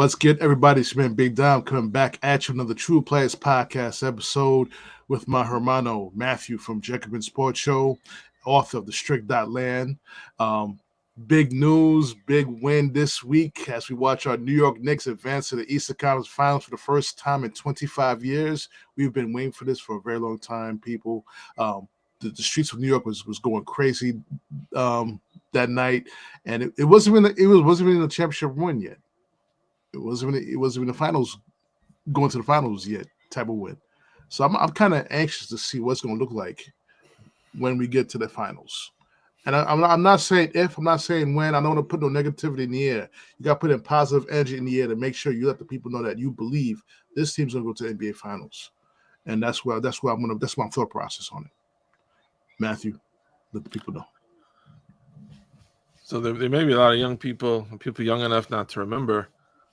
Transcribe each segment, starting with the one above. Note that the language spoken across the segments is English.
What's good, everybody? It's been Big Dom coming back at you another True Players podcast episode with my hermano Matthew from Jacobin Sports Show, author of the Strict Land. Big news, big win this week as we watch our New York Knicks advance to the Eastern Conference Finals for the first time in 25 years. We've been waiting for this for a very long time, people. The streets of New York was going crazy that night, and it wasn't even the championship win yet. It wasn't even the finals, going to the finals yet type of win. So I'm kind of anxious to see what's going to look like when we get to the finals. And I'm not saying if, I'm not saying when. I don't want to put no negativity in the air. You got to put in positive energy in the air to make sure you let the people know that you believe this team's going to go to the NBA Finals. And that's my thought process on it. Matthew, let the people know. So there may be a lot of young people young enough not to remember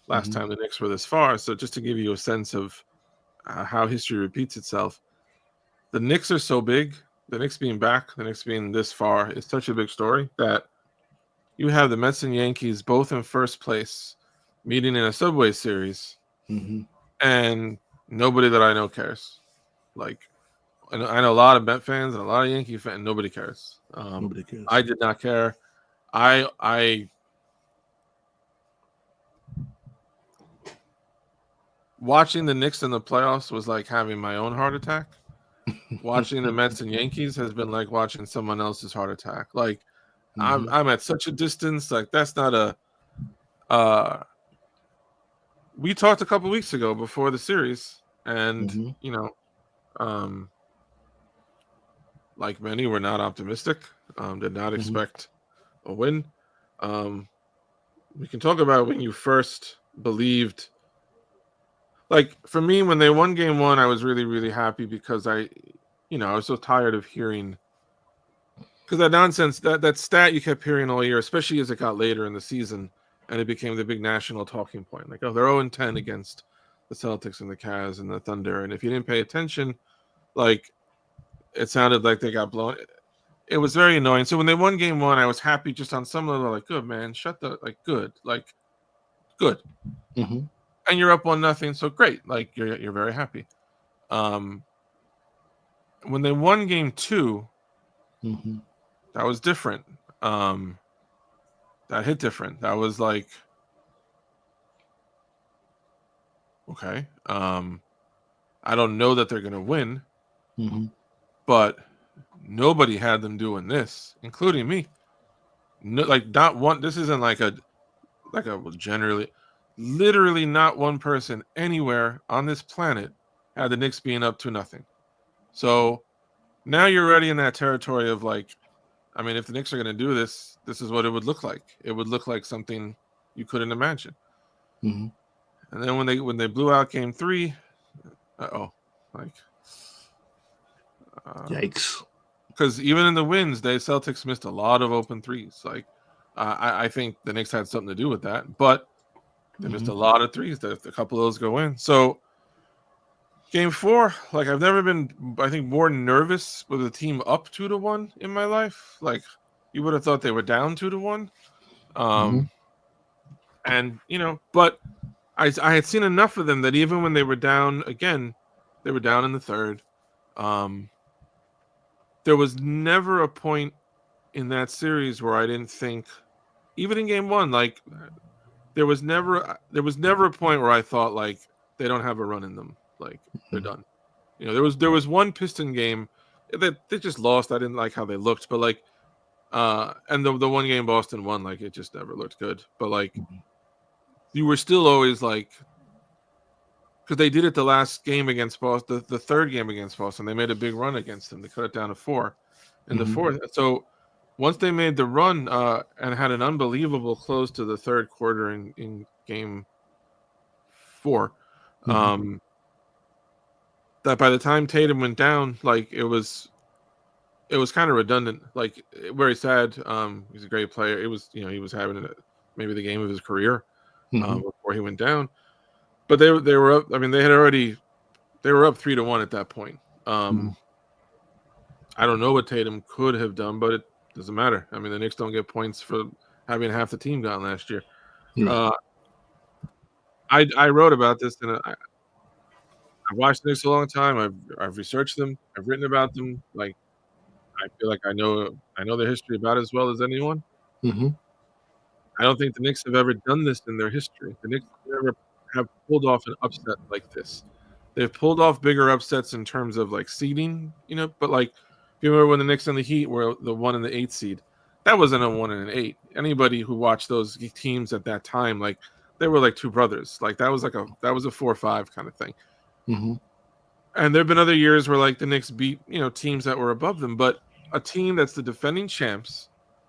last time the Knicks were this far. So just to give you a sense of how history repeats itself, the Knicks are so big. The Knicks being back, the Knicks being this far is such a big story that you have the Mets and Yankees both in first place meeting in a Subway Series, and nobody that I know cares. Like, I know a lot of Met fans and a lot of Yankee fans, and nobody cares. Nobody cares. I did not care. Watching the Knicks in the playoffs was like having my own heart attack. Watching the Mets and Yankees has been like watching someone else's heart attack. Like, I'm at such a distance. Like, that's not a. We talked a couple weeks ago before the series, and like many, were not optimistic. Did not expect a win. We can talk about when you first believed. Like, for me, when they won game one, I was really, really happy because I was so tired of hearing, because that nonsense, that stat you kept hearing all year, especially as it got later in the season, and it became the big national talking point. Like, oh, they're 0-10 against the Celtics and the Cavs and the Thunder, and if you didn't pay attention, like, it sounded like they got blown. It was very annoying. So when they won game one, I was happy just on some level, like, good, man, good. And you're up 1-0, so great. Like, you're very happy. When they won game two, that was different. That hit different. That was like, okay. I don't know that they're gonna win, but nobody had them doing this, including me. No, like, not one. This isn't like a generally. Literally not one person anywhere on this planet had the Knicks being up 2-0. So now you're already in that territory of, like, I mean, if the Knicks are going to do this, this is what it would look like. It would look like something you couldn't imagine. And then when they blew out game three, yikes! Because even in the wins, the Celtics missed a lot of open threes. Like, I think the Knicks had something to do with that, but they missed a lot of threes. A couple of those go in. So game four, like, I've never been, I think, more nervous with a team up 2-1 in my life. Like, you would have thought they were down 2-1. And, but I had seen enough of them that even when they were down again, they were down in the third. There was never a point in that series where I didn't think, even in game one, like, there was never a point where I thought, like, they don't have a run in them, like, they're done. There was one Piston game that they just lost. I didn't like how they looked, but, like, and the one game Boston won, like, it just never looked good. But, like, you were still always like, because they did it the last game against Boston, the third game against Boston, they made a big run against them. They cut it down to 4 in the fourth. So once they made the run and had an unbelievable close to the third quarter in game 4, that by the time Tatum went down, like, it was kind of redundant. Like, very sad. He's a great player. It was, he was having maybe the game of his career before he went down. But they were up. I mean, they were up 3-1 at that point. I don't know what Tatum could have done, but it doesn't matter. I mean, the Knicks don't get points for having half the team gone last year. I wrote about this, and I've watched the Knicks a long time. I've researched them. I've written about them. Like, I feel like I know their history about as well as anyone. Mm-hmm. I don't think the Knicks have ever done this in their history. The Knicks never have pulled off an upset like this. They've pulled off bigger upsets in terms of like seeding, but like if you remember when the Knicks and the Heat were the 1 and the 8 seed, that wasn't a 1 and an 8. Anybody who watched those teams at that time, like they were like two brothers. Like that was a 4-5 kind of thing. Mm-hmm. And there have been other years where like the Knicks beat, teams that were above them, but a team that's the defending champs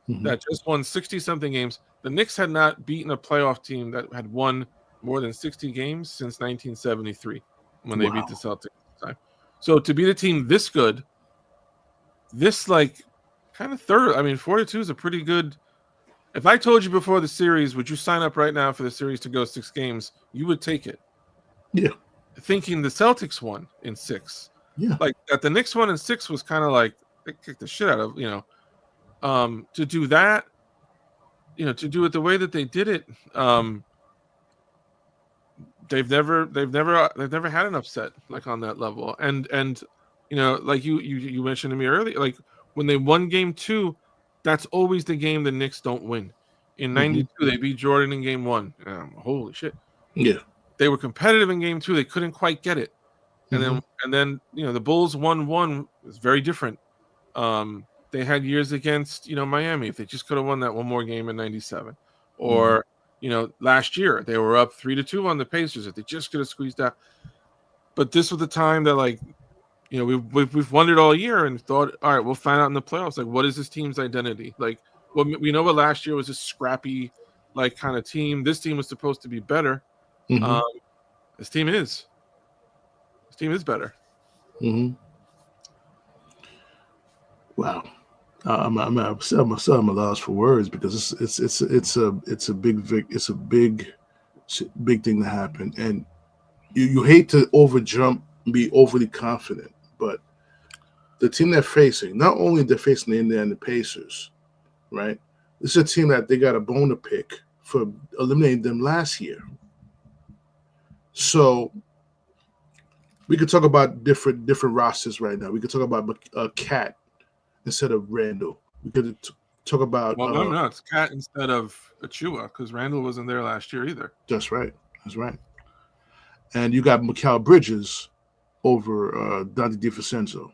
Mm-hmm. that just won 60-something games. The Knicks had not beaten a playoff team that had won more than 60 games since 1973 when they beat the Celtics at the time. So to beat a team this good, this like kind of third, 4-2 is a pretty good. If I told you before the series, would you sign up right now for the series to go 6 games? You would take it. Yeah. Thinking the Celtics won in 6. Yeah. Like that the Knicks won in 6 was kind of like they kicked the shit out of, to do that, to do it the way that they did it, they've never had an upset like on that level. And like you mentioned to me earlier, like when they won game 2, that's always the game the Knicks don't win. In 92, they beat Jordan in game 1. Holy shit. Yeah. They were competitive in game 2. They couldn't quite get it. And then the Bulls 1-1 was very different. They had years against, Miami. If they just could have won that one more game in 97. Or, last year they were up 3-2 on the Pacers. If they just could have squeezed out. But this was the time that, like, we've wondered all year and thought, all right, we'll find out in the playoffs. Like, what is this team's identity? Like, well, we know what last year was a scrappy, like, kind of team. This team was supposed to be better. This team is better. Wow. I'm a loss for words because it's a big thing to happen, and you hate to overjump and be overly confident, but the team they're facing, not only they're facing the Indiana Pacers, right? This is a team that they got a bone to pick for eliminating them last year. So we could talk about different rosters right now. We could talk about Cat instead of Randall. We could talk about. Well, no, it's Cat instead of Achua because Randall wasn't there last year either. That's right. And you got Mikal Bridges over Dante DiVincenzo.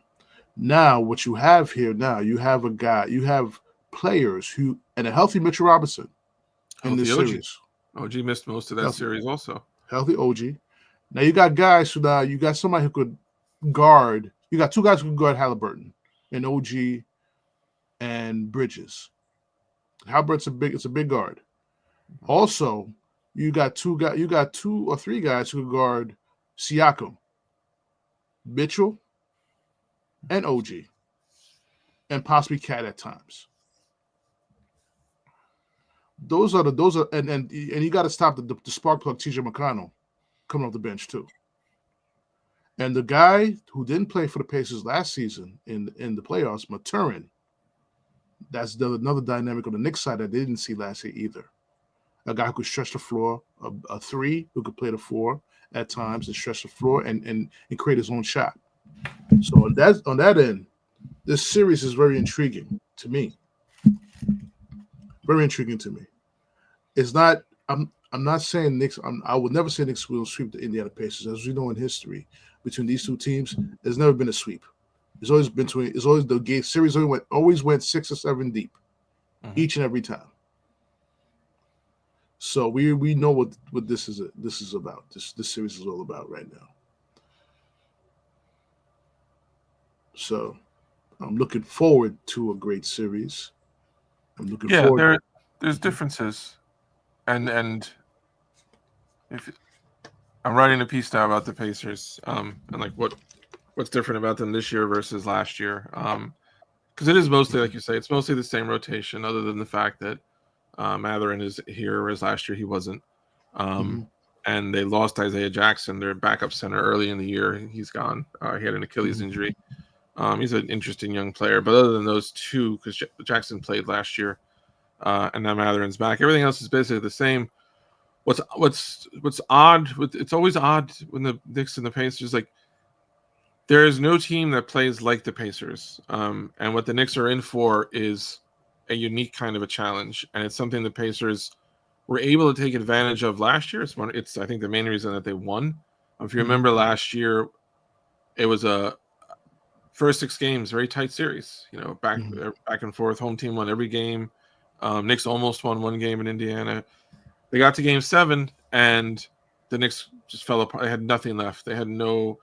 Now, what you have here now, you have players who, and a healthy Mitchell Robinson in this series. OG missed most of that series also. Healthy OG. Now you got guys who you got somebody who could guard. You got 2 guys who can guard Halliburton and OG and Bridges. Halliburton's a big guard. Also, you got 2 or 3 guys who can guard Siakam, Mitchell, and OG, and possibly Cat at times. Those are and you got to stop the spark plug TJ McConnell coming off the bench too. And the guy who didn't play for the Pacers last season in the playoffs, Mathurin, that's another dynamic on the Knicks side that they didn't see last year either. A guy who could stretch the floor, a 3 who could play the 4 at times and stretch the floor and create his own shot. So on that end, this series is very intriguing to me. Very intriguing to me. It's not. I'm not saying Knicks. I would never say Knicks will sweep the Indiana Pacers. As we know in history, between these 2 teams, there's never been a sweep. It's always the game series always went 6 or 7 deep, each and every time. So we know what this is about. This series is all about right now. So I'm looking forward to a great series. I'm looking forward. There's differences, and if I'm writing a piece now about the Pacers, and like what's different about them this year versus last year, because it is mostly, like you say, it's mostly the same rotation, other than the fact that Mathurin is here, whereas last year he wasn't, and they lost Isaiah Jackson, their backup center, early in the year. He's gone. He had an Achilles injury. He's an interesting young player, but other than those 2, because Jackson played last year, and now Mathurin's back, everything else is basically the same. what's odd with it's always odd when the Knicks and the Pacers, like, there is no team that plays like the Pacers. And what the Knicks are in for is a unique kind of a challenge, and it's something the Pacers were able to take advantage of last year. It's I think the main reason that they won. If you remember last year, it was a first 6 games, very tight series. Back and forth. Home team won every game. Knicks almost won one game in Indiana. They got to game 7, and the Knicks just fell apart. They had nothing left. They had no.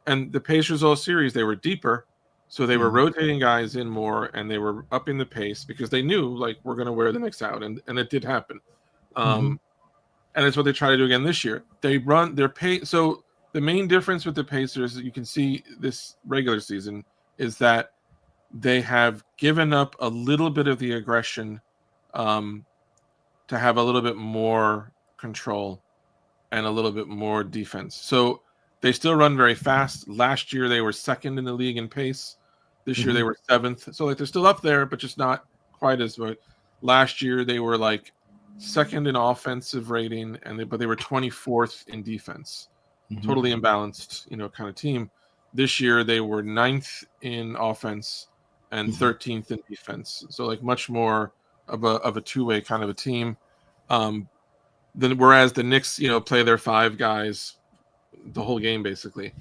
And the Pacers all series, they were deeper, so they were rotating guys in more, and they were upping the pace because they knew, like, we're going to wear the Knicks out, and it did happen. And it's what they try to do again this year. They run their pace. So the main difference with the Pacers that you can see this regular season is that they have given up a little bit of the aggression to have a little bit more control and a little bit more defense. So they still run very fast. Last year they were 2nd in the league in pace. This year they were 7th. So, like, they're still up there, but just not quite as much. Last year they were like 2nd in offensive rating, but they were 24th in defense. Totally imbalanced, kind of team. This year they were 9th in offense and 13th in defense. So, like, much more of a two-way kind of a team. Whereas the Knicks, play their 5 guys the whole game basically.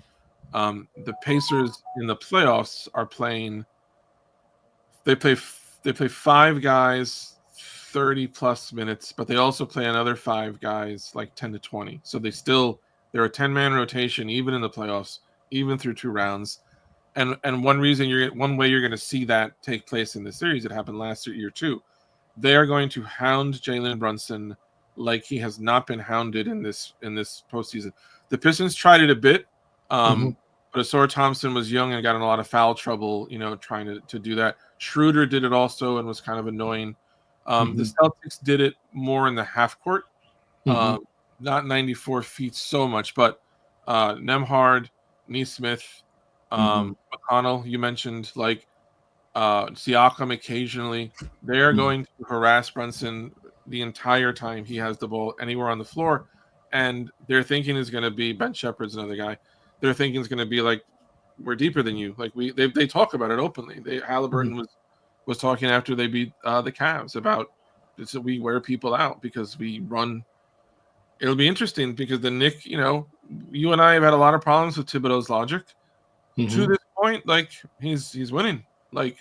The Pacers in the playoffs are playing. They play 5 guys 30 plus minutes, but they also play another 5 guys like 10 to 20. So they're a 10-man rotation even in the playoffs, even through 2 rounds. And one way you're going to see that take place in the series, it happened last year too. They are going to hound Jalen Brunson like he has not been hounded in this postseason. The Pistons tried it a bit, but Asor Thompson was young and got in a lot of foul trouble, trying to do that. Schroeder did it also and was kind of annoying. The Celtics did it more in the half court, not 94 feet so much, but Nembhard, Neesmith, McConnell, you mentioned, like, Siakam occasionally. They are going to harass Brunson the entire time he has the ball anywhere on the floor, and their thinking is going to be, Ben Shepherd's another guy. Their thinking is going to be like, we're deeper than you. Like, they talk about it openly. Halliburton was talking after they beat the Cavs about we wear people out because we run. It'll be interesting because the Knicks, you and I have had a lot of problems with Thibodeau's logic. To this point, like, he's winning. Like,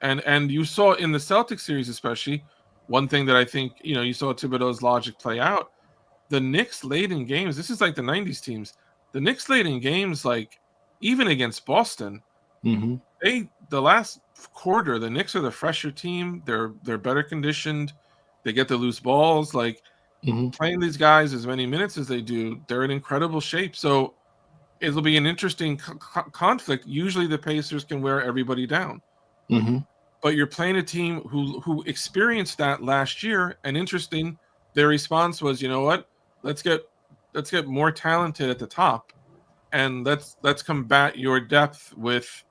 and you saw in the Celtics series especially, one thing that I think, you saw Thibodeau's logic play out. The Knicks late in games, this is like the 90s teams. The Knicks late in games, like, even against Boston, the last quarter, the Knicks are the fresher team. They're better conditioned. They get the loose balls. Like, playing these guys as many minutes as they do, they're in incredible shape. So it'll be an interesting conflict. Usually the Pacers can wear everybody down. But you're playing a team who experienced that last year, and interesting, their response was, you know what? Let's get more talented at the top, and let's combat your depth with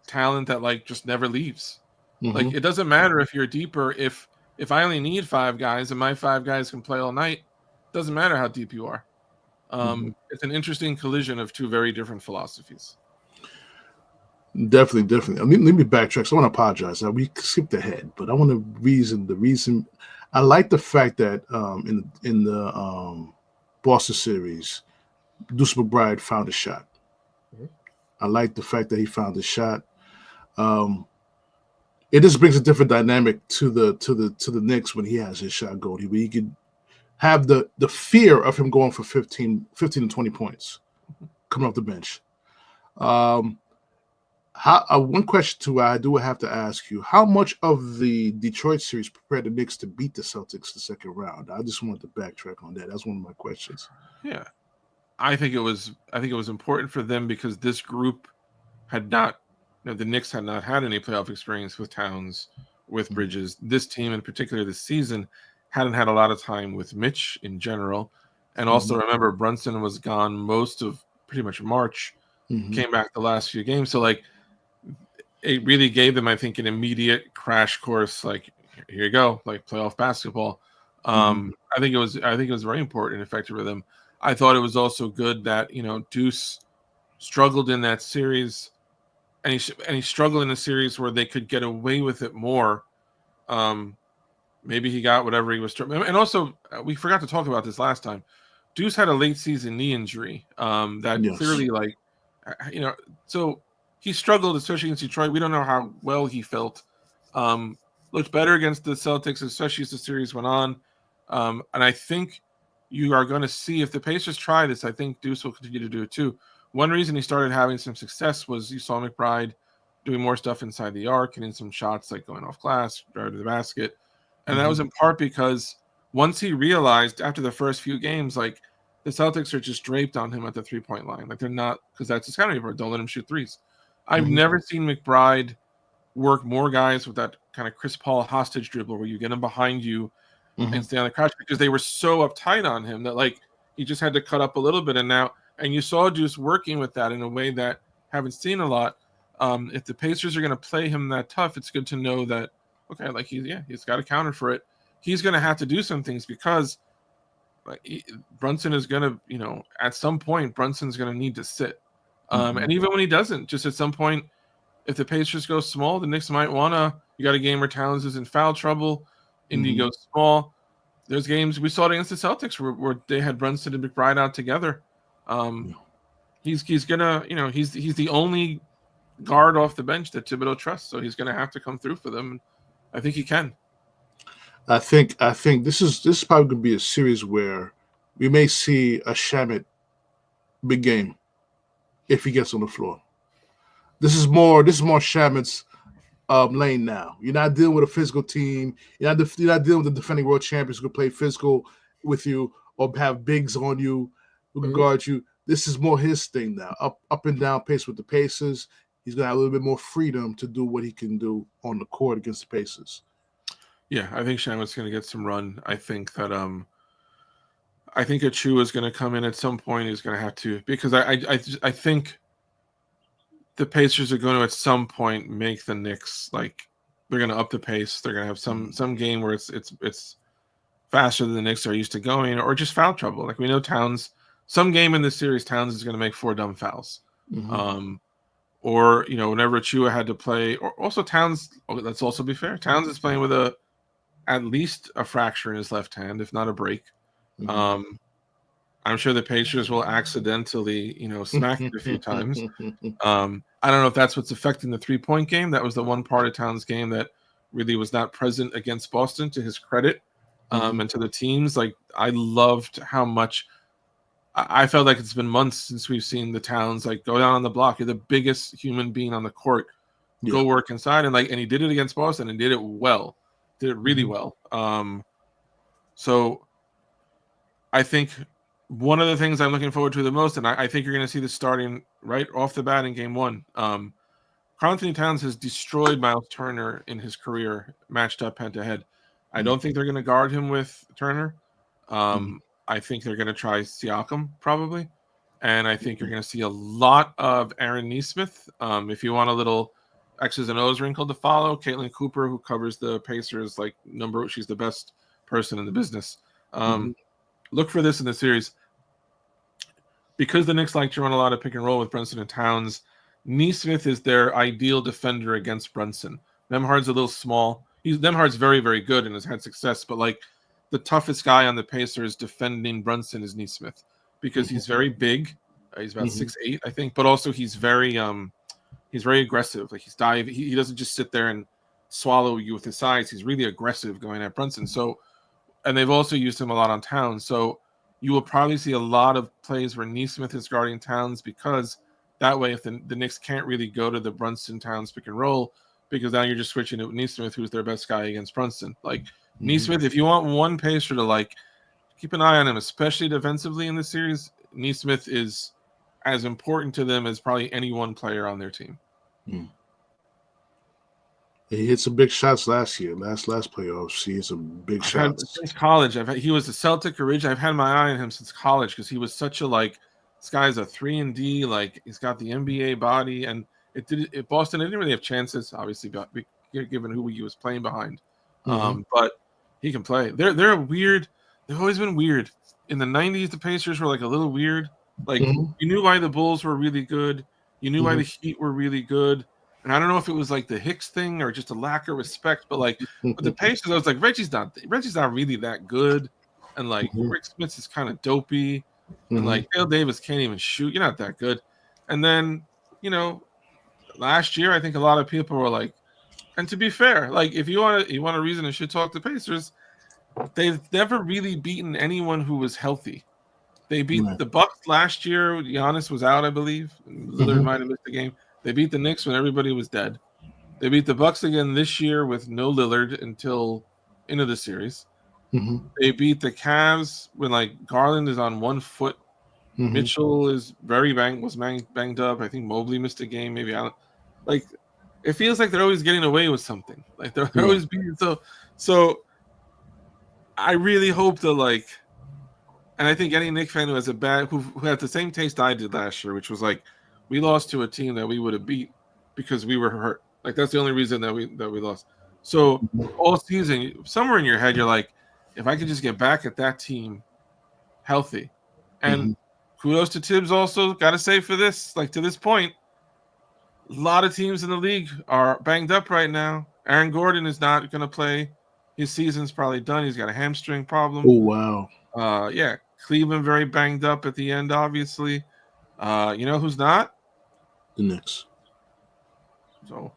talent that, like, just never leaves. Like, it doesn't matter if you're deeper. If I only need 5 guys and my 5 guys can play all night, it doesn't matter how deep you are. It's an interesting collision of 2 very different philosophies. Definitely. Let me backtrack. So I want to apologize. We skipped ahead, but I want to the reason. I like the fact that in the Boston series, Deuce McBride found a shot. I like the fact that he found a shot. It just brings a different dynamic to the Knicks when he has his shot going. He could have the fear of him going for 15 to 20 points coming off the bench. One question too, I do have to ask you: how much of the Detroit series prepared the Knicks to beat the Celtics the second round? I just wanted to backtrack on that. That's one of my questions. Yeah, I think it was important for them because this group had not, the Knicks had not had any playoff experience with Towns, with Bridges. This team in particular this season hadn't had a lot of time with Mitch in general, and also remember Brunson was gone most of pretty much March, came back the last few games, so, like, it really gave them, I think, an immediate crash course. Like, here you go, like, playoff basketball. I think it was very important and effective for them. I thought it was also good that Deuce struggled in that series, and he struggled in a series where they could get away with it more. Maybe he got whatever he was struggling. And also, we forgot to talk about this last time. Deuce had a late season knee injury that clearly, so he struggled, especially against Detroit. We don't know how well he felt. Looked better against the Celtics, especially as the series went on. And I think you are going to see, if the Pacers try this, I think Deuce will continue to do it too. One reason he started having some success was you saw McBride doing more stuff inside the arc and in some shots like going off glass, drive to the basket. And that was in part because once he realized after the first few games, like, the Celtics are just draped on him at the 3-point line. Like, they're not, because that's his counter for. Don't let him shoot threes. I've never seen McBride work more guys with that kind of Chris Paul hostage dribble where you get him behind you and stay on the crouch, because they were so uptight on him that, like, he just had to cut up a little bit. And you saw Deuce working with that in a way that haven't seen a lot. If the Pacers are going to play him that tough, it's good to know that, okay, like, he's got a counter for it. He's going to have to do some things because Brunson is going to, at some point, Brunson's going to need to sit. And even when he doesn't, just at some point, if the Pacers go small, the Knicks might want to. You got a game where Towns is in foul trouble. Indy goes small. There's games we saw it against the Celtics where they had Brunson and McBride out together. He's gonna, he's the only guard off the bench that Thibodeau trusts, so he's gonna have to come through for them. I think he can. I think this is probably gonna be a series where we may see a Shamet big game if he gets on the floor. This is more Shamet's lane now. You're not dealing with a physical team. You're not dealing with the defending world champions who can play physical with you or have bigs on you who can guard you. This is more his thing now. Up and down pace with the Pacers. He's gonna have a little bit more freedom to do what he can do on the court against the Pacers. Yeah, I think Shamet's gonna get some run. I think that I think Achua is gonna come in at some point. He's gonna have to, because I think the Pacers are going to at some point make the Knicks, like, they're going to up the pace. They're going to have some game where it's faster than the Knicks are used to going, or just foul trouble. Like, we know Towns, some game in this series, Towns is going to make 4 dumb fouls. Or, whenever Achua had to play, or also Towns, let's also be fair, Towns is playing with at least a fracture in his left hand, if not a break. I'm sure the Pacers will accidentally, smack it a few times. I don't know if that's what's affecting the 3-point game. That was the one part of Towns' game that really was not present against Boston, to his credit, and to the teams. Like, I loved how much I felt like it's been months since we've seen the Towns, like, go down on the block. You're the biggest human being on the court. Go work inside, and he did it against Boston and did it well. Did it really well. So I think one of the things I'm looking forward to the most, and I think you're going to see this starting right off the bat in game 1. Karl-Anthony Towns has destroyed Miles Turner in his career, matched up head-to-head. I don't think they're going to guard him with Turner. I think they're going to try Siakam, probably. And I think you're going to see a lot of Aaron Nesmith. If you want a little X's and O's wrinkle to follow, Caitlin Cooper, who covers the Pacers, she's the best person in the business. Look for this in the series. Because the Knicks like to run a lot of pick and roll with Brunson and Towns, Nesmith is their ideal defender against Brunson. Nembhard's a little small. Nembhard's very, very good and has had success, but the toughest guy on the Pacers defending Brunson is Nesmith, because he's very big. He's about 6'8", I think, but also he's very aggressive. Like, he's diving. He doesn't just sit there and swallow you with his size. He's really aggressive going at Brunson. So, and they've also used him a lot on Towns. So you will probably see a lot of plays where Nesmith is guarding Towns, because that way, if the Knicks can't really go to the Brunson-Towns pick and roll, because now you're just switching it with Nesmith, who's their best guy against Brunson. Nesmith, if you want one Pacer to keep an eye on him, especially defensively in this series, Nesmith is as important to them as probably any one player on their team. He hit some big shots last year, last playoffs. He hit some big shots. Since college, he was a Celtic originally. I've had my eye on him since college, because he was such a this guy's a 3-and-D. He's got the NBA body, and Boston didn't really have chances, obviously, given who he was playing behind. But He can play. They're a weird. They've always been weird. In the '90s, the Pacers were like a little weird. Like Mhm. you knew why the Bulls were really good. You knew why Mhm. the Heat were really good. And I don't know if it was like the Hicks thing or just a lack of respect, but like with the Pacers, I was like Reggie's not really that good, and like Mhm. Rick Smith is kind of dopey, and Mhm. like Dale Davis can't even shoot. You're not that good. And then you know last year, I think a lot of people were like, and to be fair, like if you want a reason to shit talk the Pacers, they've never really beaten anyone who was healthy. They beat Right. the Bucks last year. Giannis was out, I believe. Lillard Mhm. might have missed the game. They beat the Knicks when everybody was dead. They beat the Bucks again this year with no Lillard until into the series. Mhm. They beat the Cavs when like Garland is on 1 foot. Mhm. Mitchell is very banged up. I think Mobley missed a game. Maybe Allen. Like it feels like they're always getting away with something. Like they're Yeah. always being so. So I really hope that like, and I think any Knicks fan who has who had the same taste I did last year, which was like we lost to a team that we would have beat because we were hurt. Like that's the only reason that we lost. So all season, somewhere in your head, you're like, if I could just get back at that team healthy, and Mhm. kudos to Tibbs also. Got to say for this, like to this point, a lot of teams in the league are banged up right now. Aaron Gordon is not going to play. His season's probably done. He's got a hamstring problem. Oh wow. Yeah, Cleveland very banged up at the end, obviously. You know who's not? The Knicks. So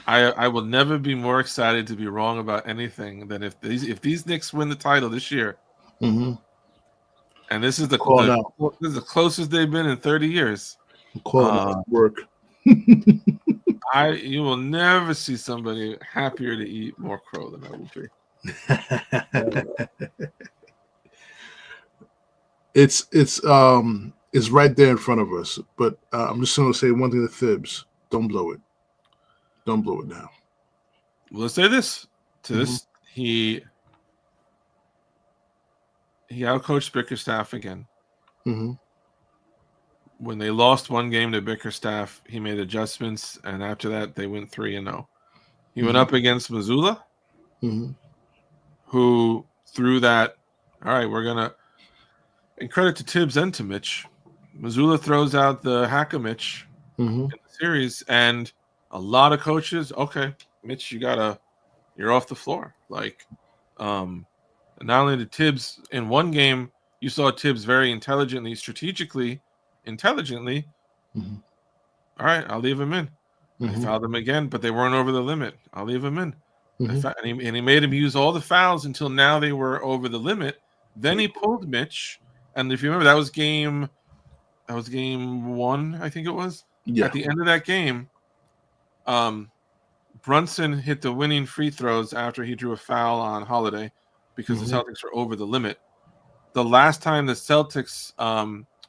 I will never be more excited to be wrong about anything than if these Knicks win the title this year. Mhm. And this is Called out. this is the closest they've been in 30 years. I'm calling out work. You will never see somebody happier to eat more crow than I will be. It's right there in front of us. But I'm just gonna say one thing to Thibs: don't blow it. Don't blow it now. Well, let's say this to this he outcoached Bickerstaff again. Mm-hmm. When they lost one game to Bickerstaff, he made adjustments, and after that, they went 3-0. He went up against Missoula, Mm-hmm. who threw that. All right, we're gonna. And credit to Tibbs and to Mitch. Missoula throws out the Hack-a-Mitch Mm-hmm. in the series, and a lot of coaches. Okay, Mitch, you're off the floor. Like, and not only did Tibbs in one game, you saw Tibbs very strategically, intelligently. Mm-hmm. All right, I'll leave him in. They Mm-hmm. fouled him again, but they weren't over the limit. I'll leave him in. Mm-hmm. And he made him use all the fouls until now they were over the limit. Then he pulled Mitch, and if you remember, that was game one, I think it was. Yeah. At the end of that game, Brunson hit the winning free throws after he drew a foul on Holiday because the Celtics were over the limit. The last time the Celtics,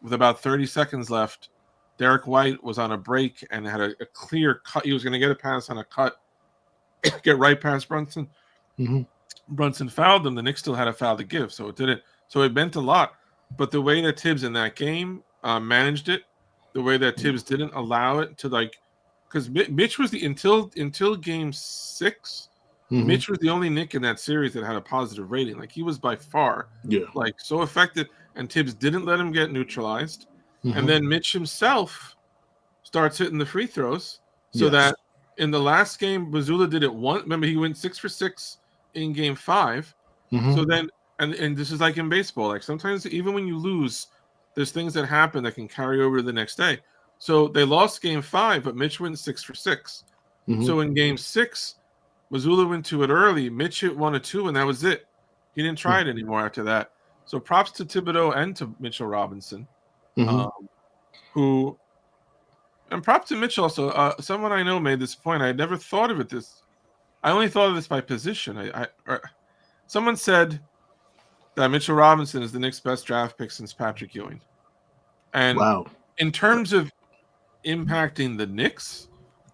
with about 30 seconds left, Derek White was on a break and had a clear cut. He was going to get a pass on a cut, get right past Brunson. Mm-hmm. Brunson fouled them. The Knicks still had a foul to give, so it didn't. So it meant a lot. But the way that Tibbs in that game managed it, the way that Tibbs didn't allow it to because Mitch was until game 6. Mm-hmm. Mitch was the only Knick in that series that had a positive rating. Like he was by far so effective, and Tibbs didn't let him get neutralized. Mm-hmm. And then Mitch himself starts hitting the free throws, so that in the last game, Missoula did it once. Remember, he went 6 for 6 in game 5. Mm-hmm. So then, and this is like in baseball. Like sometimes, even when you lose, there's things that happen that can carry over to the next day. So they lost game 5, but Mitch went 6 for 6. Mm-hmm. So in game 6, Missoula went to it early. Mitch hit 1 or 2, and that was it. He didn't try it anymore after that. So props to Thibodeau and to Mitchell Robinson, who, and props to Mitch also. Someone I know made this point. I had never thought of it this. I only thought of this by position. Someone said that Mitchell Robinson is the Knicks' best draft pick since Patrick Ewing. And in terms of impacting the Knicks,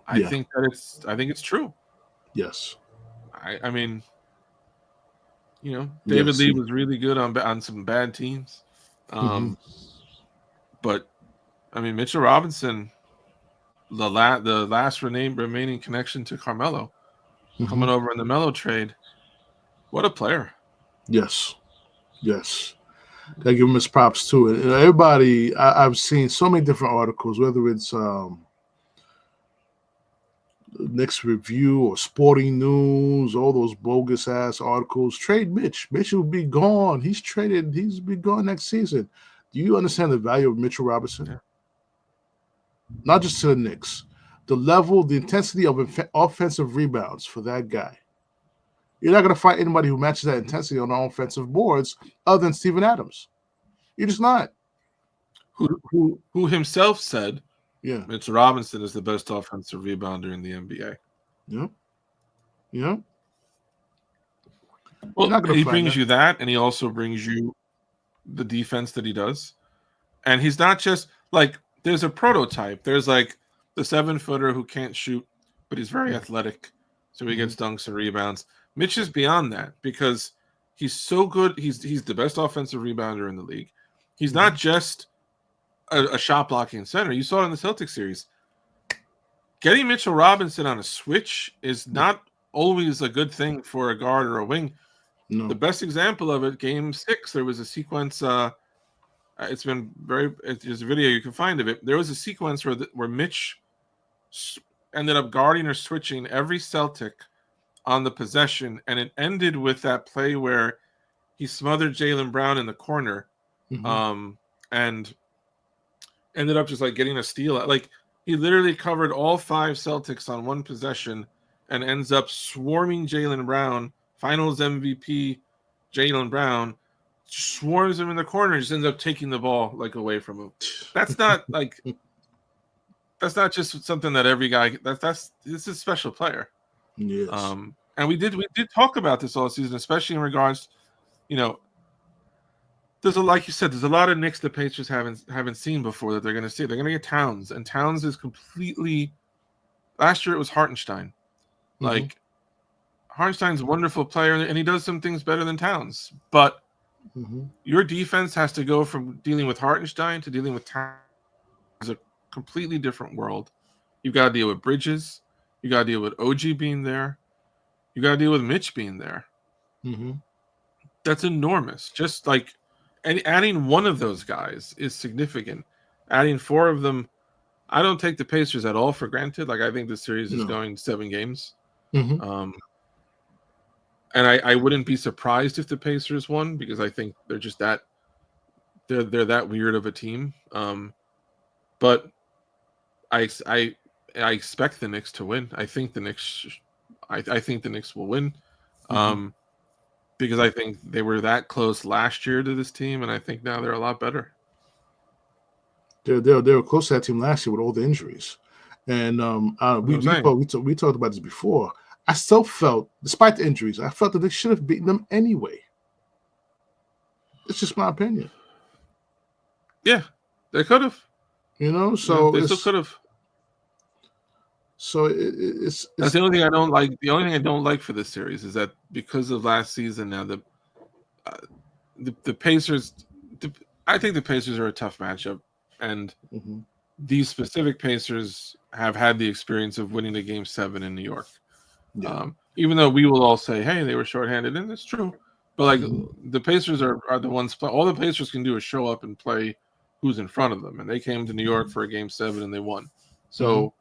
I think it's true. Yes. I mean, David Lee was really good on some bad teams. But I mean, Mitchell Robinson, the last remaining connection to Carmelo, coming over in the Melo trade. What a player. Yes. I give him his props too. And everybody, I've seen so many different articles, whether it's Knicks Review or Sporting News, all those bogus ass articles. Trade Mitch. Mitch will be gone. He's traded. He's be gone next season. Do you understand the value of Mitchell Robinson? Yeah. Not just to the Knicks. The level, the intensity of offensive rebounds for that guy. You're not going to find anybody who matches that intensity on the offensive boards other than Steven Adams. You're just not. Who himself said, yeah, Mitchell Robinson is the best offensive rebounder in the NBA. Yeah. Well, he brings you that, and he also brings you the defense that he does. And he's not just like, there's a prototype. There's like the 7-footer who can't shoot, but he's very athletic. So he gets dunks and rebounds. Mitch is beyond that because he's so good. He's the best offensive rebounder in the league. He's not just a shot blocking center. You saw it in the Celtics series. Getting Mitchell Robinson on a switch is not always a good thing for a guard or a wing. No. The best example of it, Game 6, there was a sequence. There's a video you can find of it. There was a sequence where Mitch ended up guarding or switching every Celtic on the possession, and it ended with that play where he smothered Jaylen Brown in the corner, and ended up just like getting a steal. Like he literally covered all 5 Celtics on one possession, and ends up swarming Jaylen Brown. Finals MVP Jaylen Brown swarms him in the corner, and just ends up taking the ball like away from him. That's not like that's not just something that every guy. This is a special player. Yes. And we did talk about this all season, especially in regards, like you said, there's a lot of Knicks the Pacers haven't seen before that they're going to see. They're going to get Towns, and Towns is completely. Last year it was Hartenstein. Like Hartenstein's a wonderful player, and he does some things better than Towns. But your defense has to go from dealing with Hartenstein to dealing with Towns. It's a completely different world. You've got to deal with Bridges. You got to deal with OG being there. You got to deal with Mitch being there. That's enormous. Just like adding one of those guys is significant. Adding 4 of them, I don't take the Pacers at all for granted. Like I think the series is going 7 games. And I wouldn't be surprised if the Pacers won because I think they're just that they're that weird of a team. But I expect the Knicks to win. I think the Knicks. I think the Knicks will win, because I think they were that close last year to this team, and I think now they're a lot better. They were close to that team last year with all the injuries, and we talked about this before. I still felt, despite the injuries, I felt that they should have beaten them anyway. It's just my opinion. Yeah, they could have. So they still could have. So it's that's the only thing I don't like. The only thing I don't like for this series is that because of last season, now the Pacers. I think the Pacers are a tough matchup, and these specific Pacers have had the experience of winning a Game 7 in New York. Yeah. Even though we will all say, "Hey, they were shorthanded," and it's true, but like the Pacers are the ones. All the Pacers can do is show up and play who's in front of them, and they came to New York for a Game 7 and they won. So.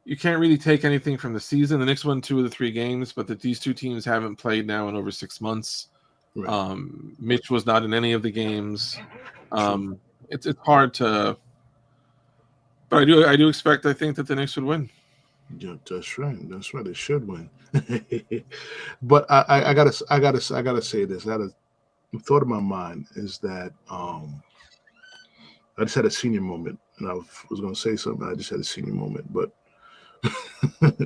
You can't really take anything from the season. The Knicks won 2 of the 3 games, but these 2 teams haven't played now in over 6 months. Right. Mitch was not in any of the games. It's hard to, but I do expect. I think that the Knicks would win. Yeah, that's right. That's right. They should win. But I gotta say this. A thought in my mind is that I just had a senior moment. And I was going to say something. I just had a senior moment, but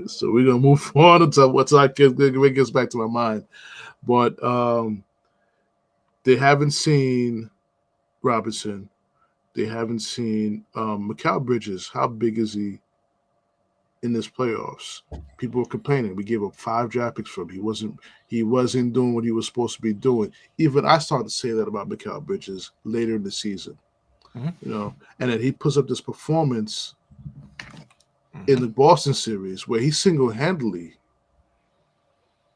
so we're going to move on until it gets back to my mind. But they haven't seen Robinson. They haven't seen Mikal Bridges. How big is he in this playoffs? People were complaining. We gave up 5 draft picks for him. He wasn't doing what he was supposed to be doing. Even I started to say that about Mikal Bridges later in the season. And then he puts up this performance in the Boston series where he single-handedly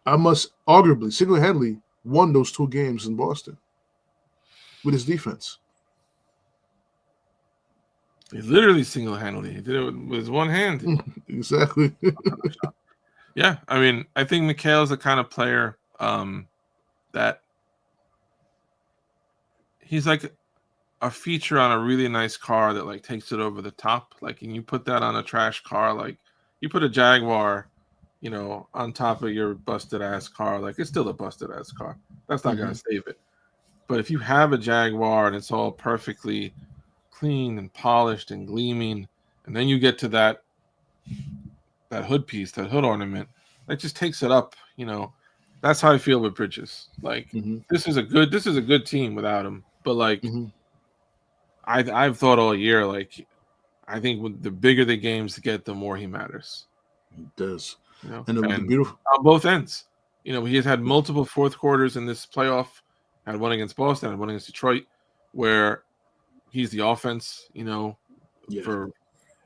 won those 2 games in Boston with his defense. He literally single-handedly did it with his one hand. Exactly. Yeah, I mean, I think Mikhail's the kind of player that he's like a feature on a really nice car that like takes it over the top. Like, and you put that on a trash car, like you put a Jaguar, on top of your busted ass car, like it's still a busted ass car. That's not gonna save it. But if you have a Jaguar and it's all perfectly clean and polished and gleaming, and then you get to that hood piece, that hood ornament, that just takes it up. That's how I feel with Bridges. Like this is a good team without him. But like I've thought all year, like I think the bigger the games get, the more he matters. He does. And the beautiful on both ends. He has had multiple fourth quarters in this playoff. Had one against Boston, had one against Detroit, where he's the offense. For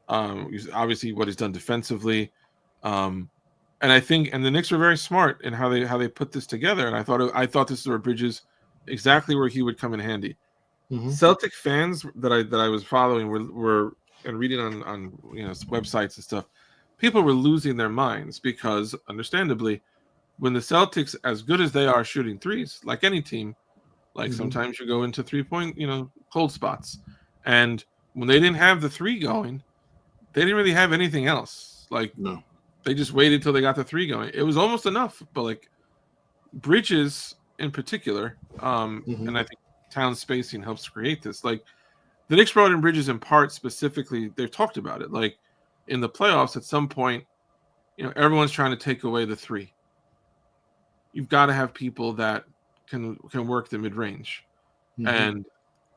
obviously what he's done defensively, and I think the Knicks were very smart in how they put this together. And I thought this was Bridges exactly where he would come in handy. Celtic fans that I was following were and reading on websites and stuff. People were losing their minds because, understandably, when the Celtics, as good as they are shooting threes, like any team, like sometimes you go into 3-point, cold spots. And when they didn't have the 3 going, they didn't really have anything else. Like, no. They just waited till they got the 3 going. It was almost enough. But, like, Bridges in particular, and I think Towns spacing helps create this. Like, the Knicks brought in Bridges in part specifically. They've talked about it. Like, in the playoffs, at some point, everyone's trying to take away the 3. You've got to have people that can work the mid-range. And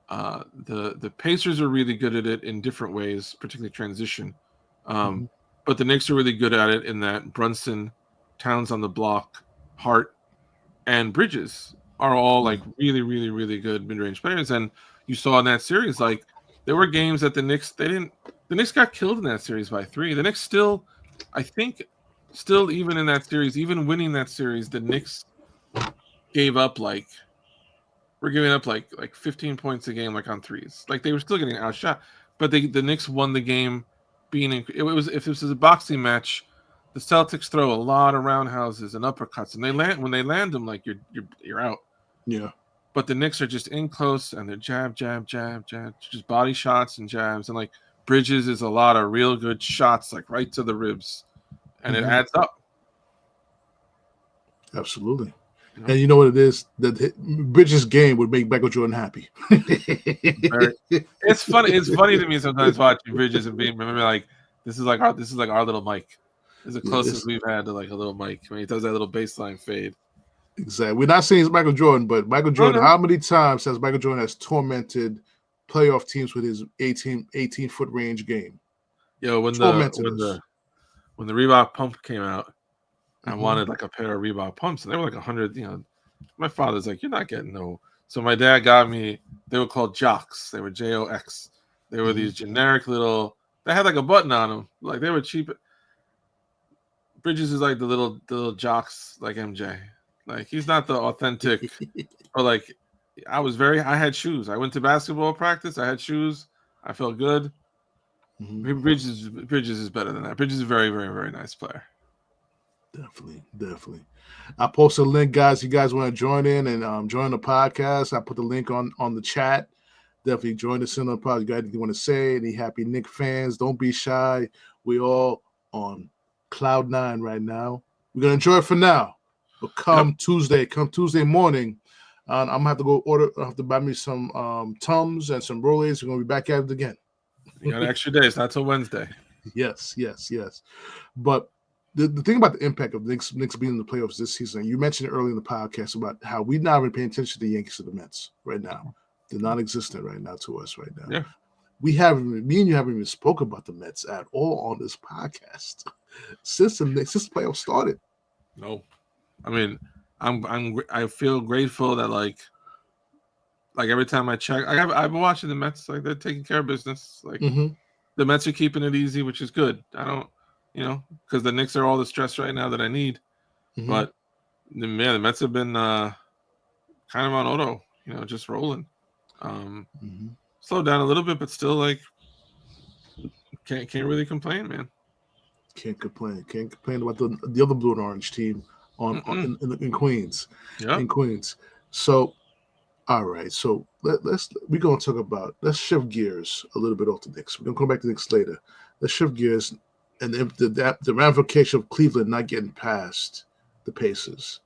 the Pacers are really good at it in different ways, particularly transition. But the Knicks are really good at it in that Brunson, Towns on the block, Hart, and Bridges are all like really, really, really good mid-range players. And you saw in that series, like there were games that the Knicks got killed in that series by 3. The Knicks still even in that series, even winning that series, the Knicks gave up like 15 points a game, like on threes. Like they were still getting outshot, but the Knicks won the game. If this was a boxing match, the Celtics throw a lot of roundhouses and uppercuts, and when they land them, like you're out. Yeah. But the Knicks are just in close, and they're jab, just body shots and jabs, and like Bridges is a lot of real good shots, like right to the ribs, and it adds up. Absolutely. And you know what it is? That Bridges' game would make Michael Jordan happy. It's funny. It's funny to me sometimes watching Bridges and being remember like this is like our little Mike. This is the closest we've had to like a little Mike when he does that little baseline fade. Exactly. We're not saying it's Michael Jordan, but Michael Jordan. How many times has Michael Jordan tormented playoff teams with his 18-foot range game? Yo, when the Reebok pump came out. I wanted like a pair of Reebok pumps, and they were like 100. My father's like, "You're not getting no." So my dad got me. They were called Jocks. They were JOX. They were these generic little. They had like a button on them. Like they were cheap. Bridges is like the little Jocks, like MJ. Like he's not the authentic. But like, I had shoes. I went to basketball practice. I had shoes. I felt good. Bridges is better than that. Bridges is a very, very, very nice player. Definitely. I posted a link, guys. You guys want to join in and join the podcast? I put the link on the chat. Definitely join us in on the podcast. You guys, if you want to say any happy Knicks fans, don't be shy. We all on cloud 9 right now. We're gonna enjoy it for now, but come Tuesday morning, I'm gonna have to go order. I have to buy me some Tums and some Rollies. We're gonna be back at it again. You got extra days, not till Wednesday. Yes. But the thing about the impact of Knicks being in the playoffs this season, you mentioned it earlier in the podcast about how we're not even paying attention to the Yankees or the Mets right now. They're non-existent right now to us right now. Yeah. Me and you haven't even spoken about the Mets at all on this podcast since the playoffs started. No, I mean, I feel grateful that like every time I check, I've been watching the Mets, like they're taking care of business. Like the Mets are keeping it easy, which is good. I don't, because the Knicks are all the stress right now that I need. Mhm. But the Mets have been kind of on auto, just rolling. Mhm. Slowed down a little bit, but still like can't really complain, man. Can't complain. Can't complain about the other blue and orange team in Queens, Yeah. in Queens. So, all right. So we're gonna talk about, let's shift gears a little bit off the Knicks. We're gonna come back to the Knicks later. Let's shift gears, and the ramification of Cleveland not getting past the Pacers.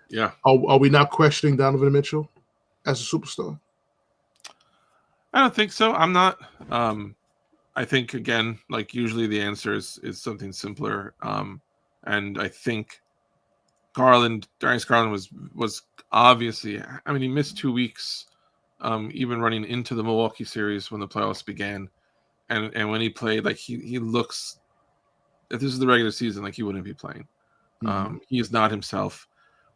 Yeah. Are we not questioning Donovan Mitchell as a superstar? I don't think so. I'm not. I think again, like usually the answer is something simpler. And I think Darius Garland was obviously. I mean, he missed 2 weeks, even running into the Milwaukee series when the playoffs began, and when he played, like he looks. If this is the regular season, like he wouldn't be playing. He is not himself.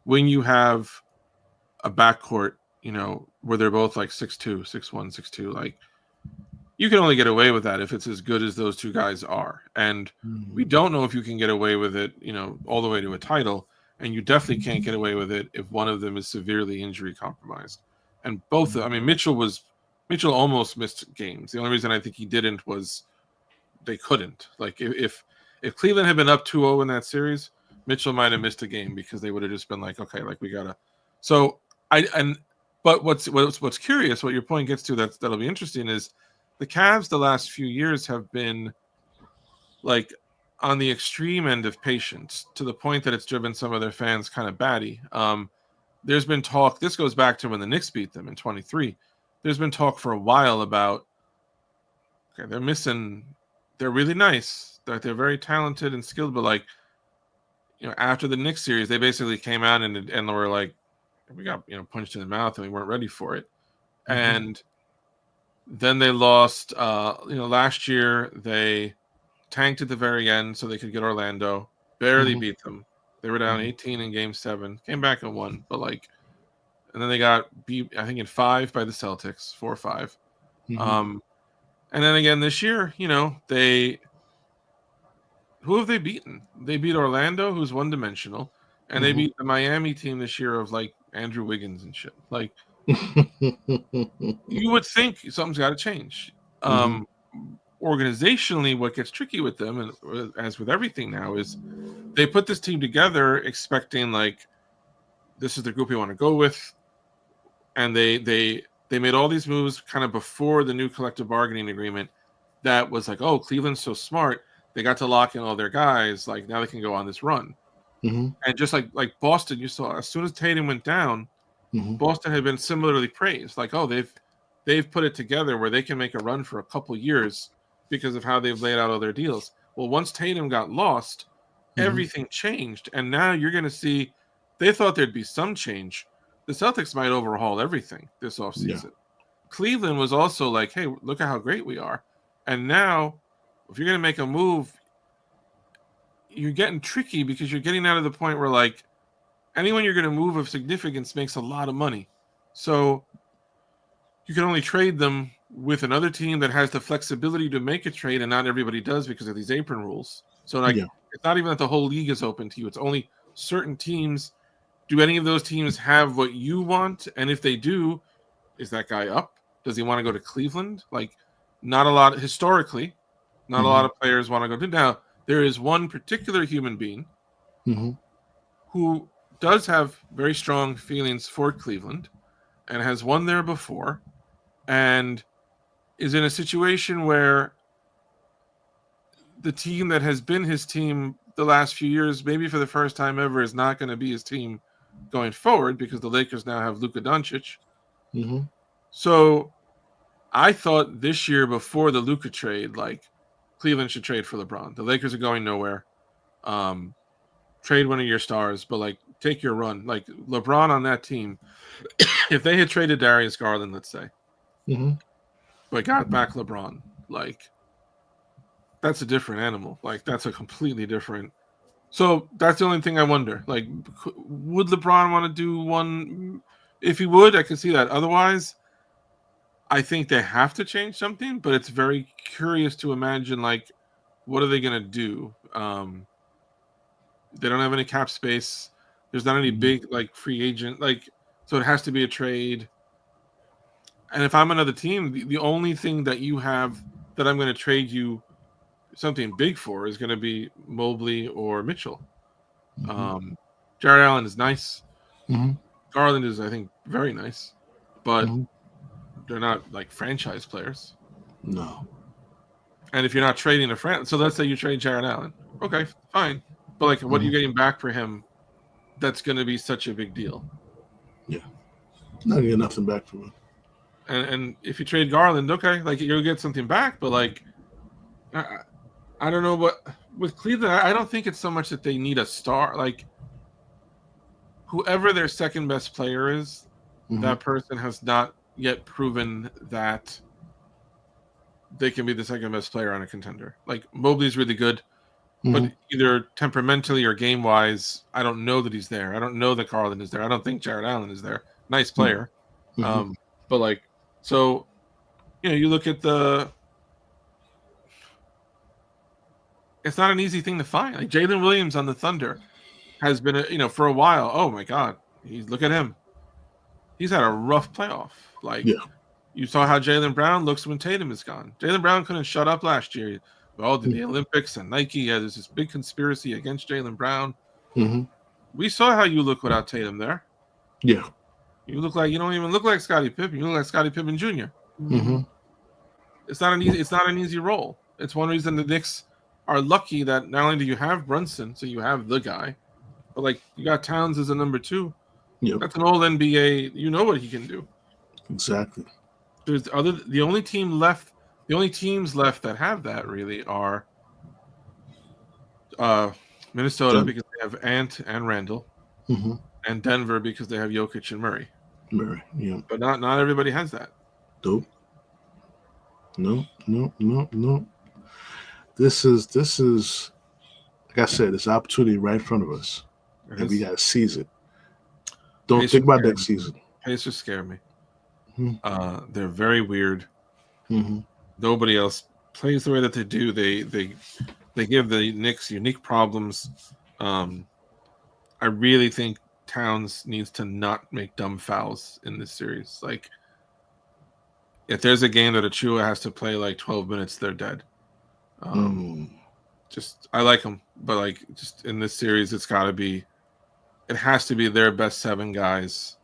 When you have a backcourt, where they're both like 6'2", 6'1", 6'2", like you can only get away with that if it's as good as those two guys are. And we don't know if you can get away with it, all the way to a title. And you definitely can't get away with it if one of them is severely injury compromised. And both, I mean, Mitchell almost missed games. The only reason I think he didn't was they couldn't. Like if Cleveland had been up 2-0 in that series, Mitchell might have missed a game because they would have just been like, okay, like we gotta. So but what's curious, what your point gets to, that'll be interesting, is the Cavs the last few years have been like on the extreme end of patience, to the point that it's driven some of their fans kind of batty. There's been talk. This goes back to when the Knicks beat them in 23. There's been talk for a while about, okay, they're really nice, that they're very talented and skilled, but like, after the Knicks series, they basically came out and were like, we got punched in the mouth and we weren't ready for it. And then they lost. Last year they tanked at the very end so they could get Orlando. Barely beat them. They were down 18 in Game 7. Came back and won, but and then they got beat, I think, in 5 by the Celtics, 4-5. And then again this year, who have they beaten? They beat Orlando, who's one-dimensional, and they beat the Miami team this year of like Andrew Wiggins and shit. Like, you would think something's got to change. Organizationally, what gets tricky with them, and as with everything now, is they put this team together expecting like this is the group we want to go with, and they made all these moves kind of before the new collective bargaining agreement. That was like, oh, Cleveland's so smart. They got to lock in all their guys. Like, now they can go on this run. And just like Boston, you saw as soon as Tatum went down, Boston had been similarly praised. Like, oh, they've put it together where they can make a run for a couple years because of how they've laid out all their deals. Well, once Tatum got lost, everything changed. And now you're going to see, they thought there'd be some change. The Celtics might overhaul everything this offseason. Yeah. Cleveland was also like, hey, look at how great we are. And now, if you're going to make a move, you're getting tricky because you're getting out of the point where, like, anyone you're going to move of significance makes a lot of money. So you can only trade them with another team that has the flexibility to make a trade, and not everybody does because of these apron rules. So, like, it's not even that the whole league is open to you. It's only certain teams. Do any of those teams have what you want? And if they do, is that guy up? Does he want to go to Cleveland? Like, not a lot, historically, not a lot of players want to go to. Now, there is one particular human being who does have very strong feelings for Cleveland and has won there before and is in a situation where the team that has been his team the last few years, maybe for the first time ever, is not going to be his team going forward because the Lakers now have Luka Doncic. So I thought this year before the Luka trade, like, Cleveland should trade for LeBron. The Lakers are going nowhere. Trade one of your stars, but like take your run. Like LeBron on that team, if they had traded Darius Garland, let's say, but got back LeBron, like that's a different animal. Like that's a completely different. So that's the only thing I wonder. Like, would LeBron want to do one? If he would, I could see that. Otherwise, I think they have to change something, but it's very curious to imagine, like, what are they going to do? They don't have any cap space. There's not any big, like, free agent, like, so it has to be a trade. And if I'm another team, the only thing that you have that I'm going to trade you something big for is going to be Mobley or Mitchell. Jared Allen is nice. Garland is, I think, very nice, but they're not like franchise players. No. And if you're not trading a franchise, so let's say you trade Jared Allen, okay, fine, but like, what are you getting back for him? That's going to be such a big deal. Yeah, not get nothing back from him. And if you trade Garland, okay, like you'll get something back, but like, I don't know what with Cleveland. I don't think it's so much that they need a star. Like, whoever their second best player is, that person has not yet proven that they can be the second best player on a contender. Like, Mobley's really good, but either temperamentally or game wise, I don't know that he's there. I don't know that Garland is there. I don't think Jared Allen is there. Nice player, but like, so you look at it's not an easy thing to find. Like, Jalen Williams on the Thunder has been for a while. Oh my God, look at him. He's had a rough playoff. Like, you saw how Jaylen Brown looks when Tatum is gone. Jaylen Brown couldn't shut up last year. Well, the Olympics and Nike, there's this big conspiracy against Jaylen Brown. We saw how you look without Tatum there. Yeah. You don't even look like Scottie Pippen. You look like Scottie Pippen Jr. It's not an easy role. It's one reason the Knicks are lucky that not only do you have Brunson, so you have the guy, but like, you got Towns as a number 2. Yep. That's an old NBA. You know what he can do. Exactly. The only teams left that have that really are Minnesota, because they have Ant and Randall, and Denver because they have Jokic and Murray. Yeah. But not everybody has that. Nope. No. This is like I said, it's an opportunity right in front of us, and we gotta seize it. Don't think about next season. Pacers scare me. They're very weird. Nobody else plays the way that they do. They give the Knicks unique problems. I really think Towns needs to not make dumb fouls in this series. Like, if there's a game that Achua has to play like 12 minutes, they're dead. Just, I like them, but like, just in this series, it has to be their best 7 guys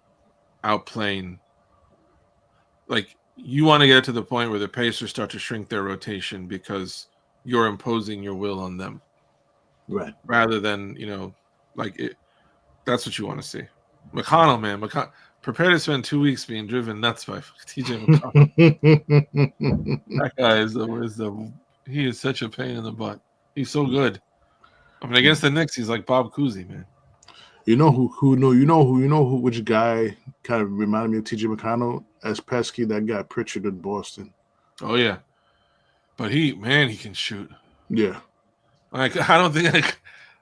outplaying. Like, you want to get to the point where the Pacers start to shrink their rotation because you're imposing your will on them, right? Rather than like it. That's what you want to see. McConnell, man, prepare to spend 2 weeks being driven nuts by TJ McConnell. That guy he is such a pain in the butt. He's so good. I mean, against the Knicks, he's like Bob Cousy, man. Which guy kind of reminded me of TJ McConnell as pesky? That guy Pritchard in Boston. Oh yeah, but he can shoot. Yeah, like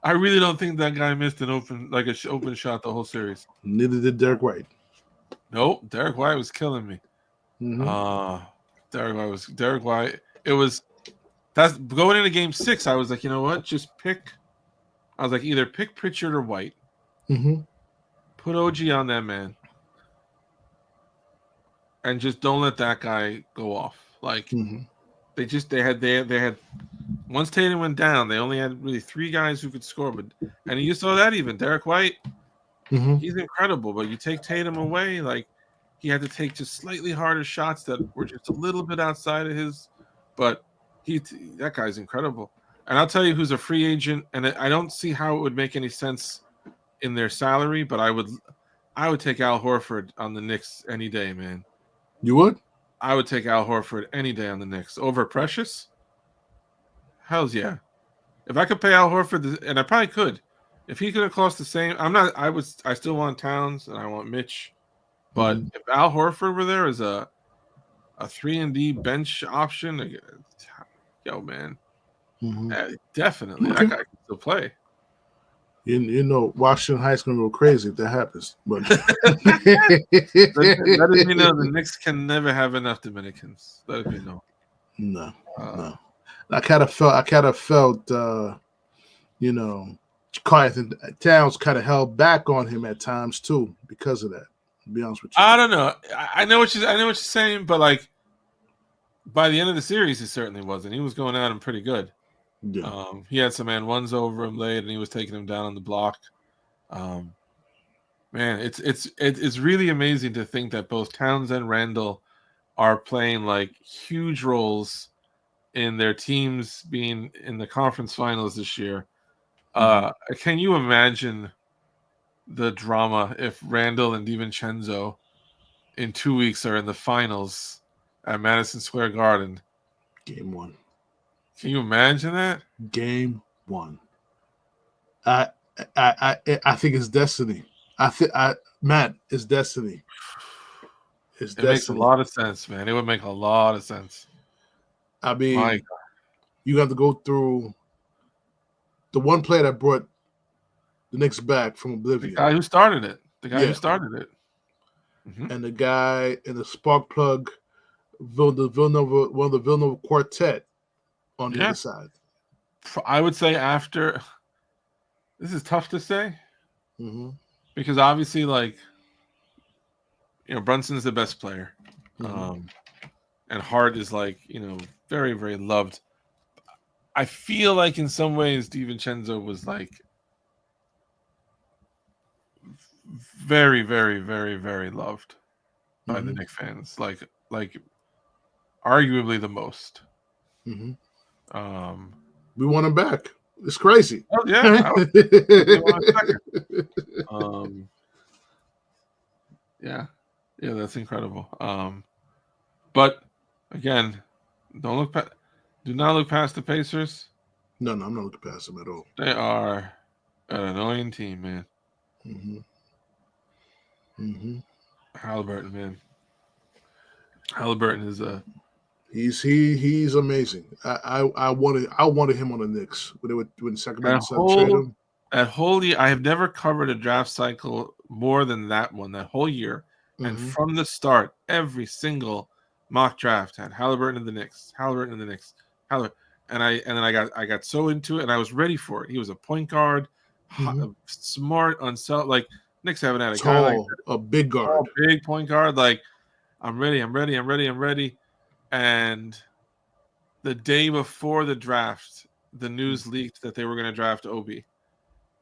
I really don't think that guy missed an open shot the whole series. Neither did Derek White. Nope, Derek White was killing me. Derek White. That's going into Game 6. I was like, you know what? Just pick. I was like, either pick Pritchard or White. Put OG on that man, and just don't let that guy go off. Like, they had once Tatum went down, they only had really 3 guys who could score. And you saw that even Derek White, he's incredible. But you take Tatum away, like, he had to take just slightly harder shots that were just a little bit outside of his. But that guy's incredible. And I'll tell you who's a free agent, and I don't see how it would make any sense in their salary, but I would take Al Horford on the Knicks any day, man. You would? I would take Al Horford any day on the Knicks over Precious. Hells yeah! If I could pay Al Horford, and I probably could, if he could have cost the same, I still want Towns and I want Mitch, but if Al Horford were there as a 3-and-D bench option, yo man, definitely that guy can still play. You know, Washington Heights gonna go crazy if that happens. But Let it be known the Knicks can never have enough Dominicans. Let it be known. no, Uh, no. I kind of felt, you know, Carlton Towns kind of held back on him at times too because of that. To be honest with you, I don't know. I know what you're saying, but like by the end of the series, he certainly wasn't. He was going at him pretty good. yeah. He had some man ones over him late, and he was taking him down on the block. Man, it's really amazing to think that both Towns and Randall are playing like huge roles in their teams being in the conference finals this year. Can you imagine the drama if Randall and DiVincenzo in 2 weeks are in the finals at Madison Square Garden? Game 1. Can you imagine that? Game 1. I think it's destiny. Matt, it's destiny. It's destiny. It makes a lot of sense, man. It would make a lot of sense. I mean, you have to go through the one player that brought the Knicks back from oblivion. The guy who started it. And the guy in the spark plug, one of the Villanova quartet on the other side. I would say after. This is tough to say because obviously, like, you know, Brunson's the best player, and Hart is like, you know, very, very loved. I feel like in some ways DiVincenzo was like very, very, very, very loved by the Knicks fans, like arguably the most. We want him back. It's crazy. Oh yeah. Yeah, that's incredible. But again, do not look past the Pacers. No, I'm not looking past them at all. They are an annoying team, man. Halliburton, man. Halliburton is He's amazing. I wanted him on the Knicks when Sacramento traded him. That whole year, I have never covered a draft cycle more than that one. That whole year, and from the start, every single mock draft had Halliburton in the Knicks, Halliburton in the Knicks, Halliburton. And then I got so into it, and I was ready for it. He was a point guard, smart, like Knicks haven't had a guy like that. A big guard, big point guard. Like I'm ready. And the day before the draft, the news leaked that they were going to draft Obi,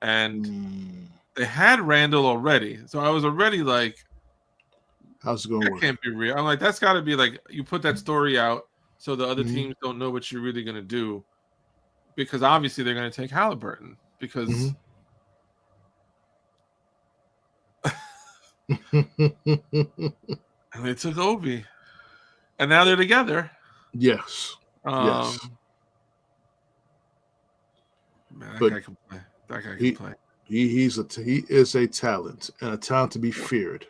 and they had Randall already. So I was already like, "How's it going to work? Can't be real." I'm like, "That's got to be like you put that story out." So the other teams don't know what you're really going to do, because obviously they're going to take Halliburton because and they took Obi, and now they're together. Yes. Man, that guy can play. That guy can play. He is a talent and a talent to be feared.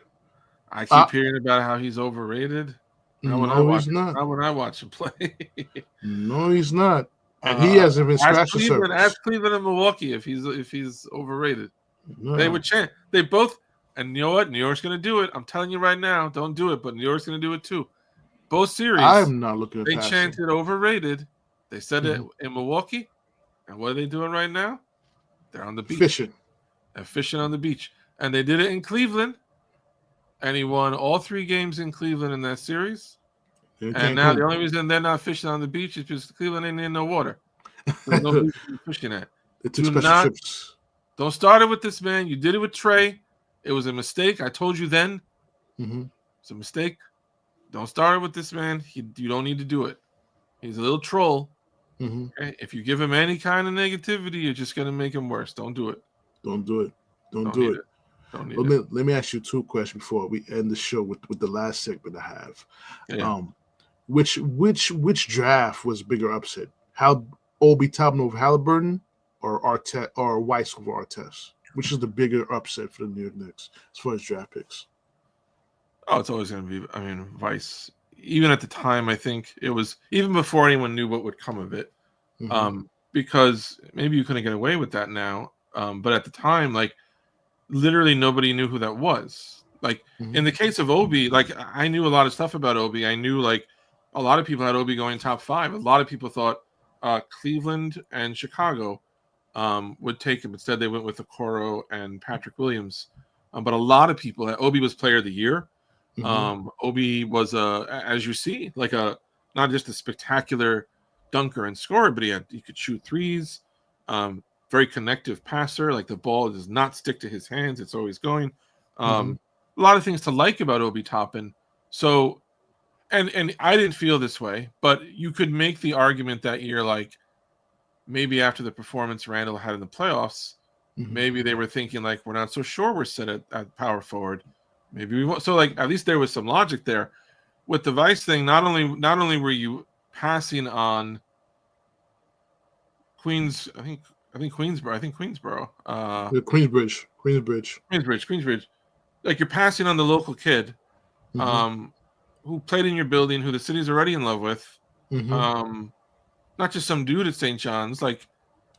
I keep hearing about how he's overrated. Not when I watch him play. No, he's not. And he hasn't been scratched the surface. Ask Cleveland and Milwaukee if he's overrated. No. They would chant. They both, and you know what? New York's going to do it. I'm telling you right now, don't do it. But New York's going to do it too. Both series, I'm not looking at they chanted overrated. They said it in Milwaukee, and what are they doing right now? They're on the beach fishing. They're fishing on the beach, and they did it in Cleveland. And he won all 3 games in Cleveland in that series. And now the only reason they're not fishing on the beach is because Cleveland ain't in no water. There's no beach to be fishing at. Don't start it with this man. You did it with Trey. It was a mistake. I told you then. It's a mistake. Don't start it with this man. You don't need to do it. He's a little troll. Okay? If you give him any kind of negativity, you're just going to make him worse. Don't do it. Don't do it. Don't do it. Let me ask you 2 questions before we end the show with the last segment I have. Yeah. Which draft was bigger upset? How Obi Toppin over Halliburton or Artest or Weiss over Artest? Which is the bigger upset for the New York Knicks as far as draft picks? Oh, it's always going to be. I mean, Weiss. Even at the time, I think it was even before anyone knew what would come of it. Because maybe you couldn't get away with that now. But at the time, like literally nobody knew who that was. Like in the case of Obi, like I knew a lot of stuff about Obi. I knew like a lot of people had Obi going top 5. A lot of people thought Cleveland and Chicago would take him. Instead, they went with Okoro and Patrick Williams. But a lot of people, Obi was Player of the Year. Obi was as you see, like not just a spectacular dunker and scorer, but he could shoot threes. Very connective passer. Like the ball does not stick to his hands; it's always going. A lot of things to like about Obi Toppin. So, and I didn't feel this way, but you could make the argument that year, like maybe after the performance Randall had in the playoffs, maybe they were thinking like we're not so sure we're set at power forward. Maybe we won't. So like at least there was some logic there. With the Vice thing, not only were you passing on Queensborough. Queensbridge. Like you're passing on the local kid, who played in your building, who the city's already in love with. Not just some dude at St. John's, like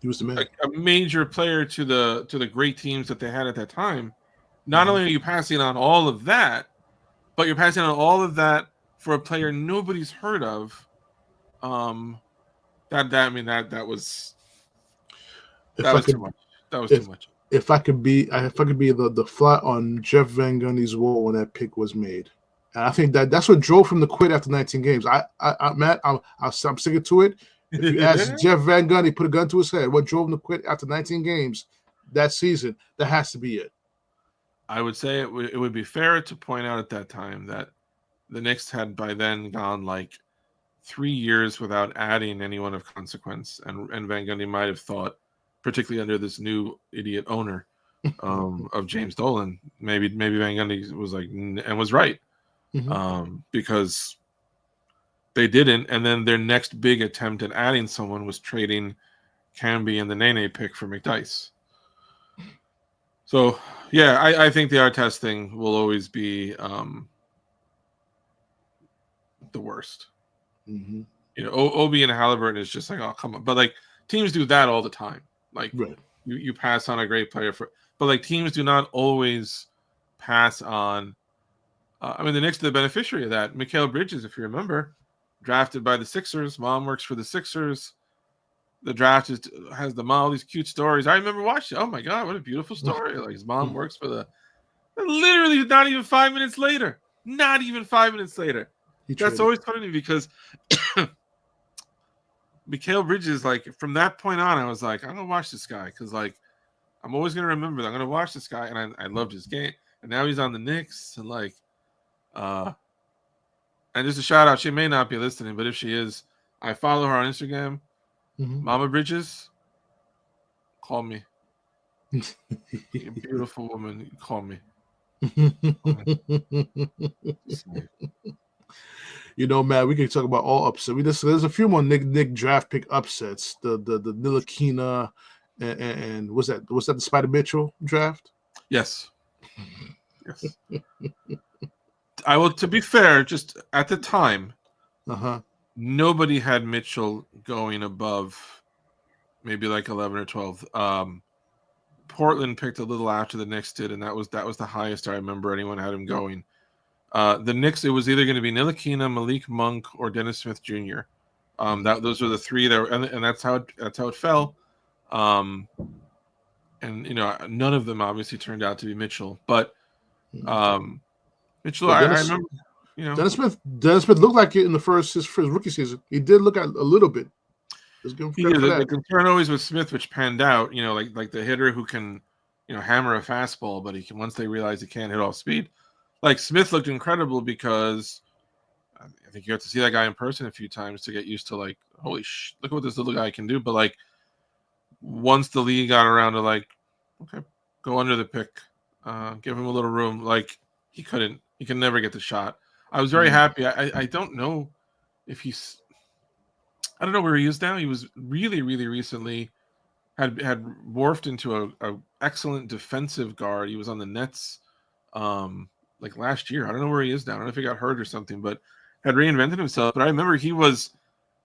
he was the man, like a major player to the great teams that they had at that time. Not only are you passing on all of that, but you're passing on all of that for a player nobody's heard of. That was too much. That was too much. If I could be the fly on Jeff Van Gundy's wall when that pick was made, and I think that's what drove him to quit after 19 games. Matt, I'm sticking to it. If you ask Jeff Van Gundy, put a gun to his head, what drove him to quit after 19 games that season? That has to be it. I would say it would be fair to point out at that time that the Knicks had by then gone like 3 years without adding anyone of consequence, and Van Gundy might have thought, particularly under this new idiot owner of James Dolan, maybe Van Gundy was like and was right, because they didn't, and then their next big attempt at adding someone was trading Camby and the Nene pick for McDyess. So yeah, I think the Artest thing will always be the worst. You know, Obi and Halliburton is just like, oh come on, but like teams do that all the time. Like you pass on a great player but like teams do not always pass on. I mean, the Knicks are the beneficiary of that. Mikal Bridges, if you remember, drafted by the Sixers. Mom works for the Sixers. The draft has all these cute stories. I remember watching. Oh my God, what a beautiful story! Like his mom works for the. Literally, not even 5 minutes later. Not even 5 minutes later. That's always funny to me because Mikal Bridges, like from that point on, I was like, I'm gonna watch this guy because like I'm always gonna remember that. I'm gonna watch this guy, and I loved his game. And now he's on the Knicks, and like, and just a shout out. She may not be listening, but if she is, I follow her on Instagram. Mama Bridges, call me. You're a beautiful woman. Call me. You know, Matt, we can talk about all upsets. There's a few more Nick draft pick upsets. The Ntilikina and was that the Spider Mitchell draft? Yes. Yes. I will. To be fair, just at the time, nobody had Mitchell going above maybe like 11 or 12. Portland picked a little after the Knicks did, and that was the highest I remember anyone had him going. The Knicks, it was either going to be Ntilikina, Malik Monk, or Dennis Smith Jr. Those were the three that were, and that's how it fell. And you know, none of them obviously turned out to be Mitchell, but Mitchell, I remember. You know, Dennis Smith looked like it in his rookie season. He did look a little bit. The concern always with Smith, which panned out, you know, like the hitter who can, you know, hammer a fastball, but he can, once they realize he can't hit off speed. Like Smith looked incredible because I think you have to see that guy in person a few times to get used to like, holy look at what this little guy can do. But like once the league got around to like, okay, go under the pick, give him a little room. Like he can never get the shot. I was very happy. I don't know if I don't know where he is now. He was really, really recently had morphed into a excellent defensive guard. He was on the Nets like last year. I don't know where he is now. I don't know if he got hurt or something, but had reinvented himself. But I remember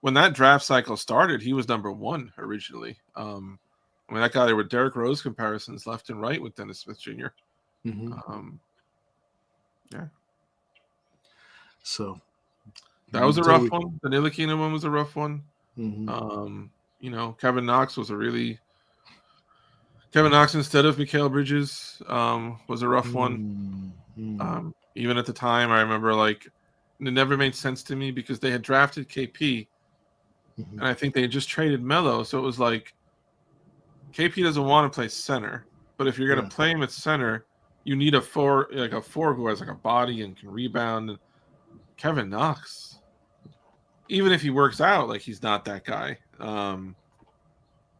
when that draft cycle started, he was number 1 originally. I mean, that guy there with Derrick Rose comparisons left and right with Dennis Smith Jr. Mm-hmm. Yeah. So that was a rough one. The Ntilikina one was a rough one. Mm-hmm. Kevin Knox instead of Mikal Bridges was a rough one. Mm-hmm. Even at the time, I remember like it never made sense to me because they had drafted KP, and I think they had just traded Melo, so it was like KP doesn't want to play center, but if you're going to play him at center, you need a four who has like a body and can rebound. Kevin Knox, even if he works out, like he's not that guy.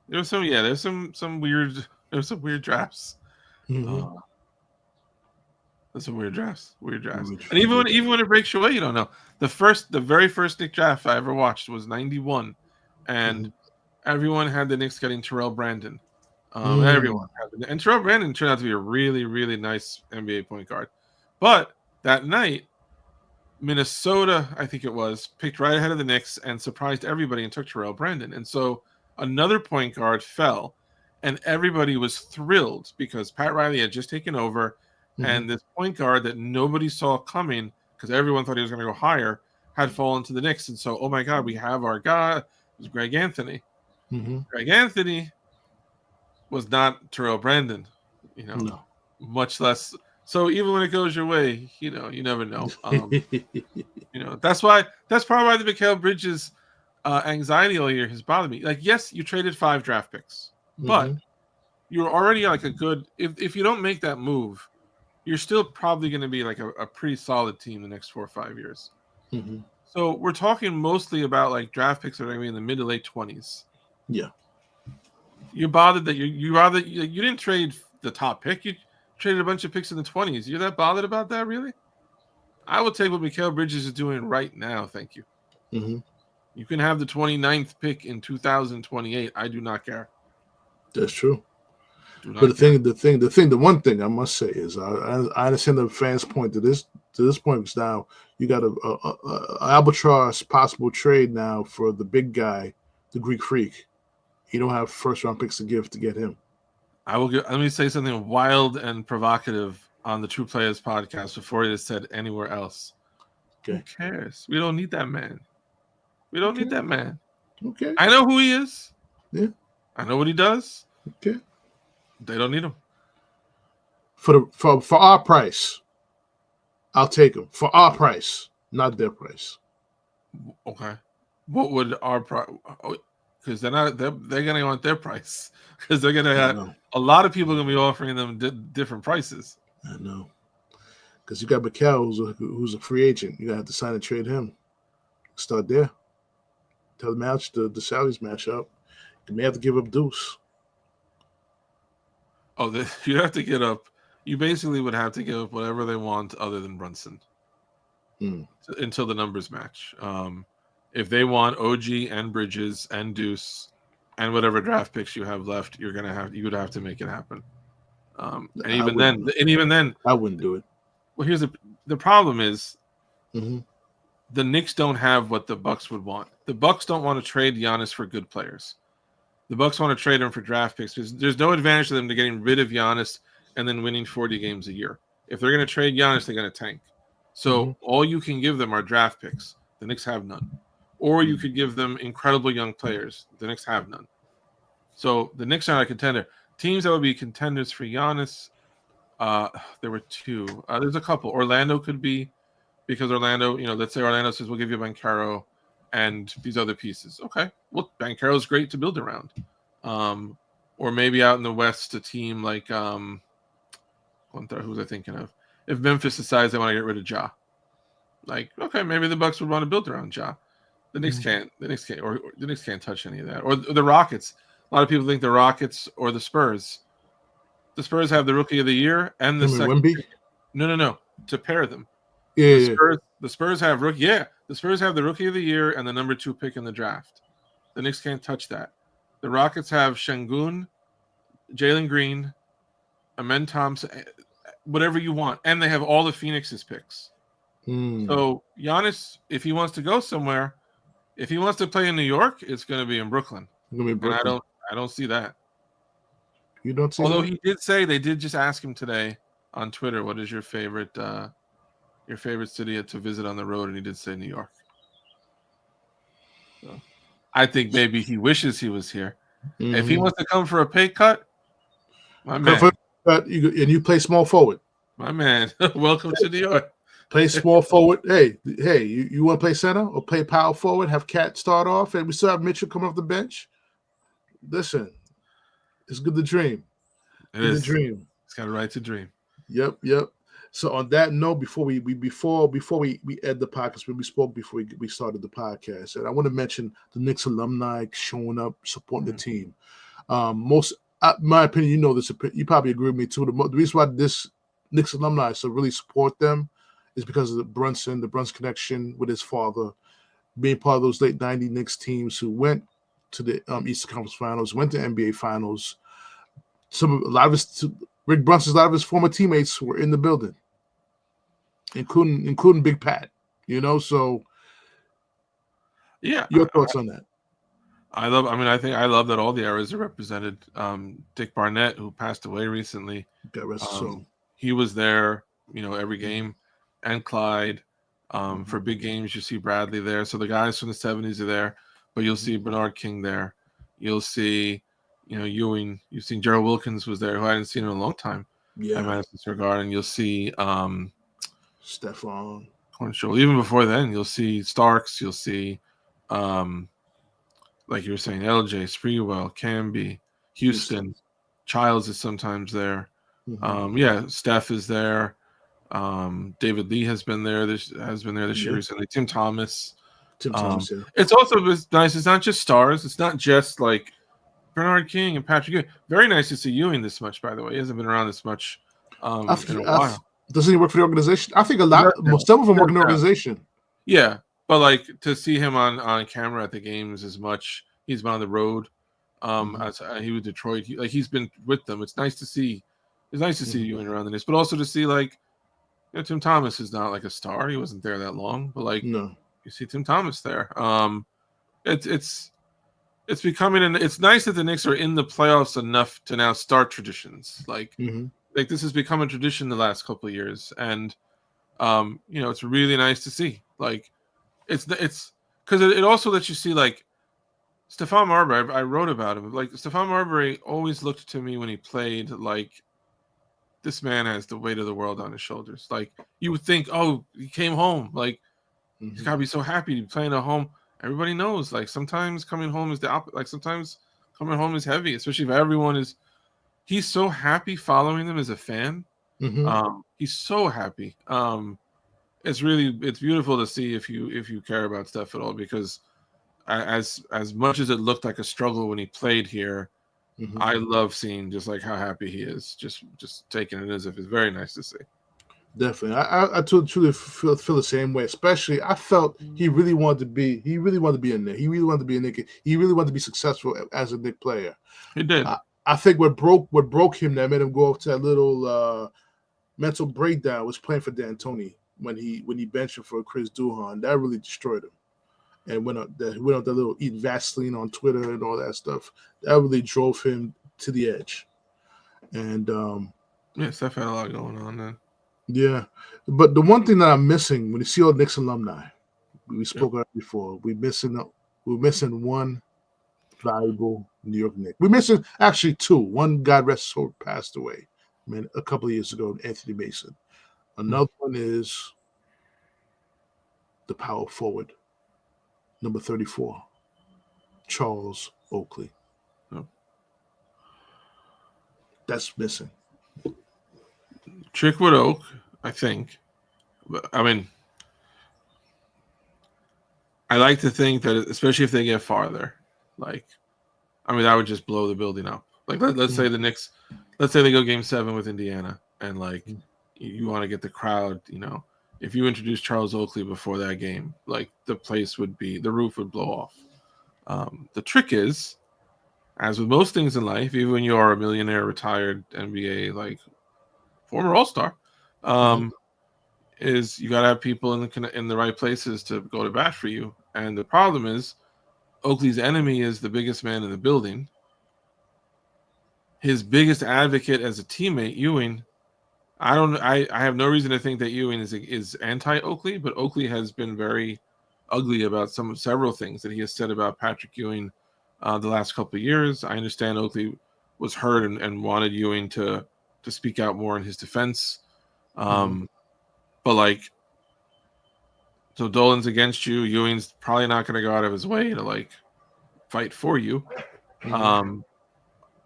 There's some weird drafts. Mm-hmm. There's some weird drafts. And even when it breaks your way, you don't know. The very first Knicks draft I ever watched was '91, and everyone had the Knicks getting Terrell Brandon. Everyone had it. And Terrell Brandon turned out to be a really, really nice NBA point guard. But that night, Minnesota, I think it was, picked right ahead of the Knicks and surprised everybody and took Terrell Brandon. And so another point guard fell, and everybody was thrilled because Pat Riley had just taken over, and this point guard that nobody saw coming because everyone thought he was going to go higher had fallen to the Knicks. And so, oh my God, we have our guy. It was Greg Anthony. Greg Anthony was not Terrell Brandon, No. much less. So even when it goes your way, you never know. That's probably why the Mikal Bridges anxiety all year has bothered me. Like, yes, you traded 5 draft picks, but you're already like a good. If you don't make that move, you're still probably going to be like a pretty solid team the next 4 or 5 years. So we're talking mostly about like draft picks that are going to be in the mid to late 20s. Yeah. You're bothered that you didn't trade the top pick. You traded a bunch of picks in the 20s. You're that bothered about that, really? I will take what Mikal Bridges is doing right now. Thank you. You can have the 29th pick in 2028. I do not care. That's true. But the one thing I must say is I understand the fans' point to this point is now you got a albatross possible trade now for the big guy, the Greek Freak. You don't have first round picks to give to get him. Let me say something wild and provocative on the True Players podcast before it is said anywhere else. Okay. Who cares? We don't need that man. We don't need that man. Okay. I know who he is. Yeah. I know what he does. Okay. They don't need him. For our price, I'll take him. For our price, not their price. Okay. What would our price? Because they're gonna want their price. Because they're gonna have a lot of people are gonna be offering them different prices. I know. Because you got Mikal, who's a free agent. You gotta have to sign and trade him. Start there. Tell the salaries match up. You may have to give up Deuce. Oh, you have to get up. You basically would have to give up whatever they want other than Brunson until the numbers match. If they want OG and Bridges and Deuce and whatever draft picks you have left, you would have to make it happen. And even then, I wouldn't do it. Well, here's the problem is the Knicks don't have what the Bucks would want. The Bucks don't want to trade Giannis for good players. The Bucks want to trade him for draft picks because there's no advantage to them to getting rid of Giannis and then winning 40 games a year. If they're going to trade Giannis, they're going to tank. So all you can give them are draft picks. The Knicks have none. Or you could give them incredible young players. The Knicks have none. So the Knicks are not a contender. Teams that would be contenders for Giannis, there were 2. There's a couple. Orlando could be, because Orlando, let's say Orlando says, we'll give you Banchero and these other pieces. Okay. Well, Banchero's great to build around. Or maybe out in the West, a team like, who was I thinking of? If Memphis decides they want to get rid of Ja. Like, okay, maybe the Bucks would want to build around Ja. The Knicks can't. The Knicks can't touch any of that. Or the Rockets. A lot of people think the Rockets or the Spurs. The Spurs have the Rookie of the Year and the second. Wemby? No. To pair them. Yeah. The Spurs have rookie. Yeah, the Spurs have the Rookie of the Year and the number 2 pick in the draft. The Knicks can't touch that. The Rockets have Şengün, Jalen Green, Amen Thompson, whatever you want, and they have all the Phoenix's picks. So Giannis, if he wants to go somewhere, if he wants to play in New York, it's going to be in Brooklyn. It's going to be Brooklyn. And I don't see that. You don't see Although that? he did say they did just ask him today on Twitter, what is your favorite city to visit on the road, and he did say New York. So I think maybe he wishes he was here. If he wants to come for a pay cut, my man, you play small forward. welcome to New York. Play small forward. Hey, you want to play center or play power forward? Have Cat start off, and we still have Mitchell come off the bench. Listen, it's good to dream. It is. The dream. It's got a right to dream. Yep. So on that note, before we end the podcast, we spoke before we started the podcast, and I want to mention the Knicks alumni showing up, supporting the team. My opinion, you know this, you probably agree with me too. The reason why this Knicks alumni so really support them is because of the Brunson connection with his father, being part of those late '90s Knicks teams who went to the Eastern Conference Finals, went to NBA Finals. Rick Brunson's, a lot of his former teammates were in the building, including Big Pat. So yeah. Your thoughts on that? I love that all the eras are represented. Dick Barnett, who passed away recently, he was there, every game, and Clyde. For big games, you see Bradley there. So the guys from the 70s are there, but you'll see Bernard King there. You'll see, Ewing. You've seen Gerald Wilkins was there, who I hadn't seen in a long time. Yeah. At Madison Square Garden. You'll see Stephon Cornshaw. Even before then, you'll see Starks. You'll see, like you were saying, LJ, Sprewell, Camby, Houston. Childs is sometimes there. Steph is there. David Lee has been there this year recently. Tim Thomas. It's also nice. It's not just stars. It's not just like Bernard King and Patrick Ewing. Very nice to see Ewing this much, by the way. He hasn't been around this much in a while. Doesn't he work for the organization? I think some of them work in the organization. Yeah, but like to see him on camera at the games as much. He's been on the road. He was Detroit. He's been with them. It's nice to see. It's nice to see Ewing around this, but also to see Tim Thomas is not like a star. He wasn't there that long, but you see Tim Thomas there. It's becoming it's nice that the Knicks are in the playoffs enough to now start traditions. This has become a tradition the last couple of years, and it's really nice to see. It's because it also lets you see Stephon Marbury. I wrote about him. Stephon Marbury always looked to me when he played like this man has the weight of the world on his shoulders. You would think, oh, he came home. He's got to be so happy to be playing at home. Everybody knows, sometimes coming home is the opposite. Sometimes coming home is heavy, especially if everyone is. He's so happy following them as a fan. He's so happy. It's beautiful to see if you care about Steph at all, because as much as it looked like a struggle when he played here, I love seeing just how happy he is, just taking it as if it's very nice to see. Definitely, I truly feel the same way. Especially, I felt he really wanted to be in there. He really wanted to be a Knick. He really wanted to be successful as a Knick player. He did. I think what broke him that made him go off to that little mental breakdown was playing for D'Antoni when he benched him for Chris Duhon. That really destroyed him. And went up that little eat Vaseline on Twitter and all that stuff. That really drove him to the edge. And Steph had a lot going on then. Yeah, but the one thing that I'm missing when you see all Knicks alumni, we spoke about before. We're missing one valuable New York Knick. We're missing actually two. One, God rest his soul, passed away, a couple of years ago, Anthony Mason. Another one is the power forward, number 34, Charles Oakley. That's missing. Trick with Oak, I think. But I like to think that, especially if they get farther, that would just blow the building up. Let's say the Knicks, let's say they go Game 7 with Indiana, and you want to get the crowd. If you introduce Charles Oakley before that game, the roof would blow off. The trick is, as with most things in life, even when you are a millionaire, retired NBA former All-Star, is you got to have people in the right places to go to bat for you. And the problem is, Oakley's enemy is the biggest man in the building, his biggest advocate as a teammate, Ewing. I have no reason to think that Ewing is anti Oakley, but Oakley has been very ugly about several things that he has said about Patrick Ewing the last couple of years. I understand Oakley was hurt and wanted Ewing to speak out more in his defense. But like, so Dolan's against you. Ewing's probably not going to go out of his way to like fight for you.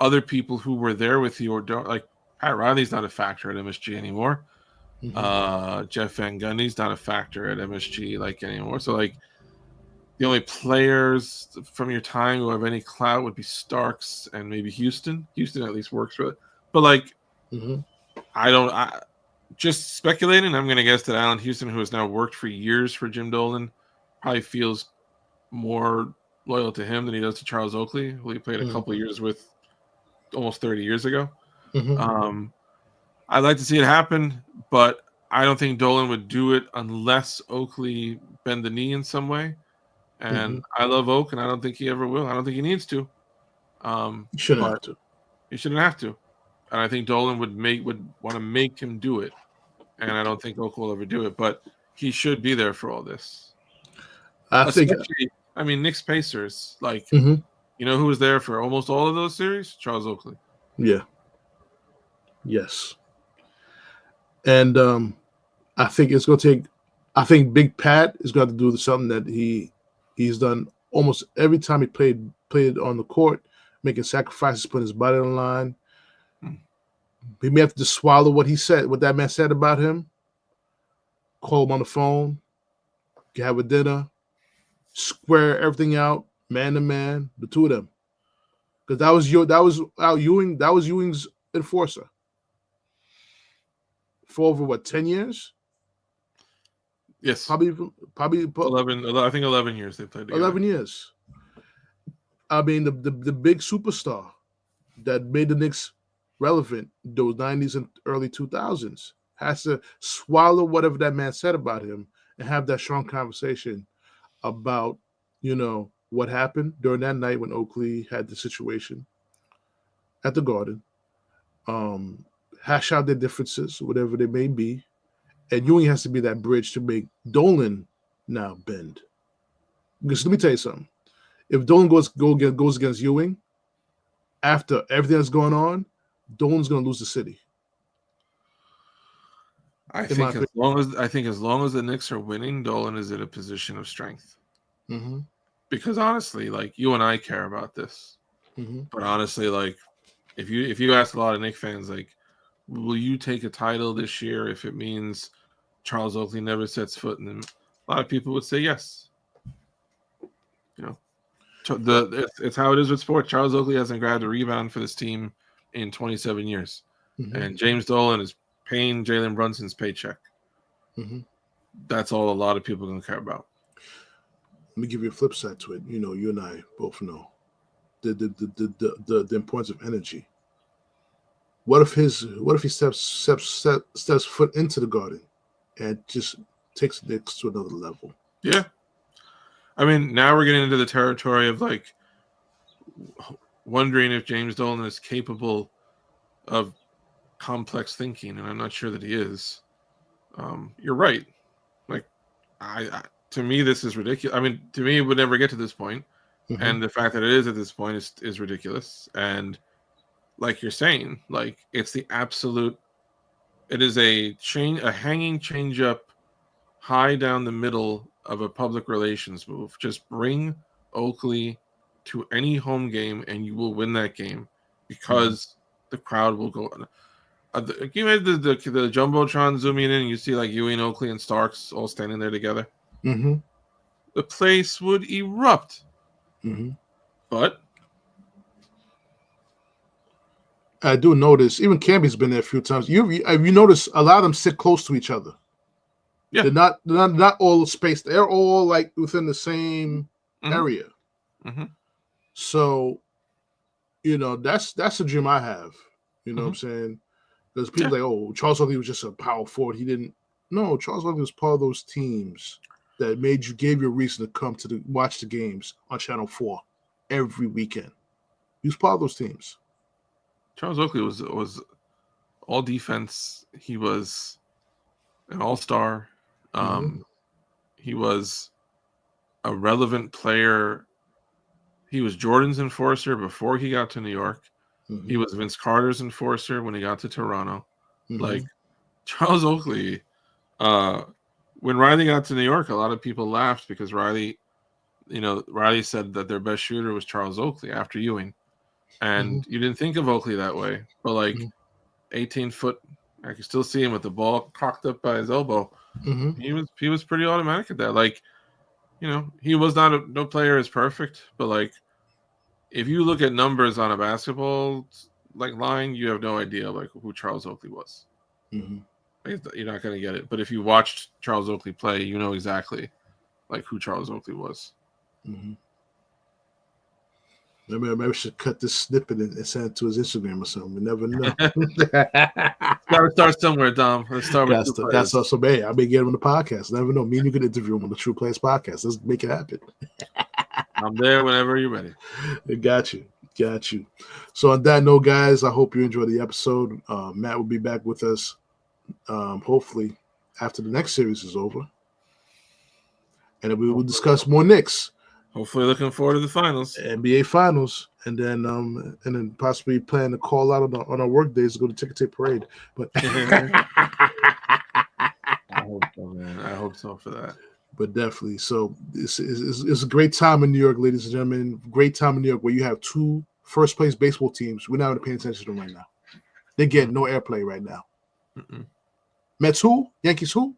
Other people who were there with you or don't, like Pat Riley's not a factor at MSG anymore. Jeff Van Gundy's not a factor at MSG like anymore. So like the only players from your time who have any clout would be Starks and maybe Houston. Houston at least works with it. But like just speculating, I'm going to guess that Allen Houston, who has now worked for years for Jim Dolan, probably feels more loyal to him than he does to Charles Oakley, who he played a couple of years with almost 30 years ago. I'd like to see it happen, but I don't think Dolan would do it unless Oakley bend the knee in some way. And I love Oak, and I don't think he ever will. I don't think he needs to. He shouldn't have to. He shouldn't have to. And I think Dolan would want to make him do it. And I don't think Oak will ever do it, but he should be there for all this. I mean, Knicks Pacers, like, you know who was there for almost all of those series? Charles Oakley. Yeah. Yes. And I think it's going to take. I think Big Pat is going to do something that he's done almost every time he played on the court, making sacrifices, putting his body on the line. He may have to just swallow what that man said about him. Call him on the phone, have a dinner, square everything out, man to man, the two of them. Because that was Ewing's enforcer. For over 10 years? Yes. Probably 11. I think 11 years they played together. 11 years. I mean, the big superstar that made the Knicks relevant those 90s and early 2000s has to swallow whatever that man said about him and have that strong conversation about, what happened during that night when Oakley had the situation at the Garden. Hash out their differences, whatever they may be. And Ewing has to be that bridge to make Dolan now bend. Because let me tell you something. If Dolan goes against Ewing, after everything that's going on, Dolan's going to lose the city. I think as long as the Knicks are winning, Dolan is in a position of strength. Because honestly, like, you and I care about this. But honestly, like, if you ask a lot of Knicks fans, like, will you take a title this year if it means Charles Oakley never sets foot in them? A lot of people would say yes. It's how it is with sports. Charles Oakley hasn't grabbed a rebound for this team in 27 years. And James Dolan is paying Jalen Brunson's paycheck. That's all a lot of people are going to care about. Let me give you a flip side to it. You and I both know the importance of energy. What if he steps foot into the Garden and just takes the Knicks to another level? Yeah. I mean, now we're getting into the territory of like wondering if James Dolan is capable of complex thinking, and I'm not sure that he is. You're right. Like, to me, this is ridiculous. I mean, to me, it would never get to this point, and the fact that it is at this point is ridiculous. And like you're saying, like, it's the absolute. It is a hanging change up, high down the middle of a public relations move. Just bring Oakley to any home game, and you will win that game because the crowd will go. You made the jumbotron zooming in, and you see like Ewing, Oakley, and Starks all standing there together. The place would erupt. But I do notice even Camby's been there a few times. You notice a lot of them sit close to each other. Yeah, they're not all spaced. They're all like within the same area. So, that's a dream I have. You know what I'm saying? Because people like, oh, Charles Oakley was just a power forward. He didn't. No, Charles Oakley was part of those teams that gave you a reason to come to watch the games on Channel 4 every weekend. He was part of those teams. Charles Oakley was all defense. He was an all-star. He was a relevant player. He was Jordan's enforcer before he got to New York. He was Vince Carter's enforcer when he got to Toronto. Like Charles Oakley, when Riley got to New York, a lot of people laughed because Riley said that their best shooter was Charles Oakley after Ewing. And you didn't think of Oakley that way. But like 18-foot, I can still see him with the ball cocked up by his elbow. He was pretty automatic at that. Like, he was no player is perfect, but like if you look at numbers on a basketball like line, you have no idea like who Charles Oakley was. You're not going to get it. But if you watched Charles Oakley play, you know exactly like who Charles Oakley was. Maybe we should cut this snippet and send it to his Instagram or something. We never know. Gotta start somewhere, Dom. Let's start with that's also bad. I may get him on the podcast. Never know. Me and you can interview him on the True Players podcast. Let's make it happen. I'm there whenever you're ready. Got you. So on that note, guys, I hope you enjoyed the episode. Matt will be back with us hopefully after the next series is over. And then we will discuss more Knicks. Hopefully looking forward to the finals. NBA finals. And then possibly plan to call out on our work days to go to Ticker Tape Parade. But I hope so, man. I hope so for that. But definitely. So it's a great time in New York, ladies and gentlemen. Great time in New York where you have two first-place baseball teams. We're not even paying attention to them right now. They're getting no airplay right now. Mets who? Yankees who?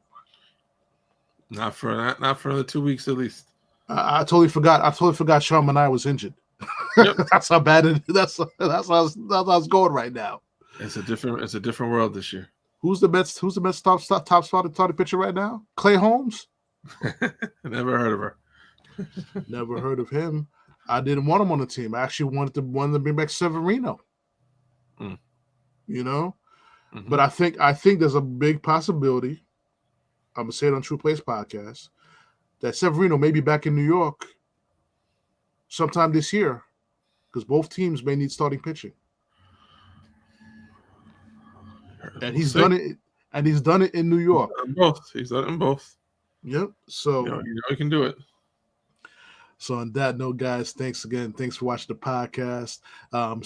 Not for another 2 weeks at least. I totally forgot Sean Manaea was injured. Yep. That's how bad it is. That's how it's going right now. It's a different world this year. Who's the Mets top starting pitcher right now? Clay Holmes? Never heard of her. Never heard of him. I didn't want him on the team. I actually wanted to bring back Severino. But I think there's a big possibility. I'm gonna say it on True Players podcast that Severino may be back in New York sometime this year because both teams may need starting pitching. And he's done it. And he's done it in New York. He's done it in both. Yep. So he can do it. So on that note, guys, thanks again. Thanks for watching the podcast.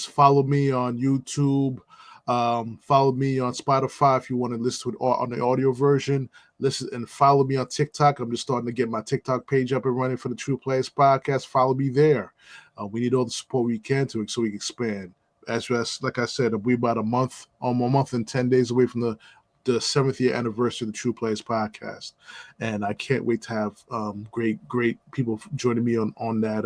Follow me on YouTube. Follow me on Spotify if you want to listen to it on the audio version. Listen and follow me on TikTok. I'm just starting to get my TikTok page up and running for the True Players podcast. Follow me there. We need all the support we can so we can expand. As like I said, we're about a month and 10 days away from the 7th year anniversary of the True Players podcast, and I can't wait to have great people joining me on that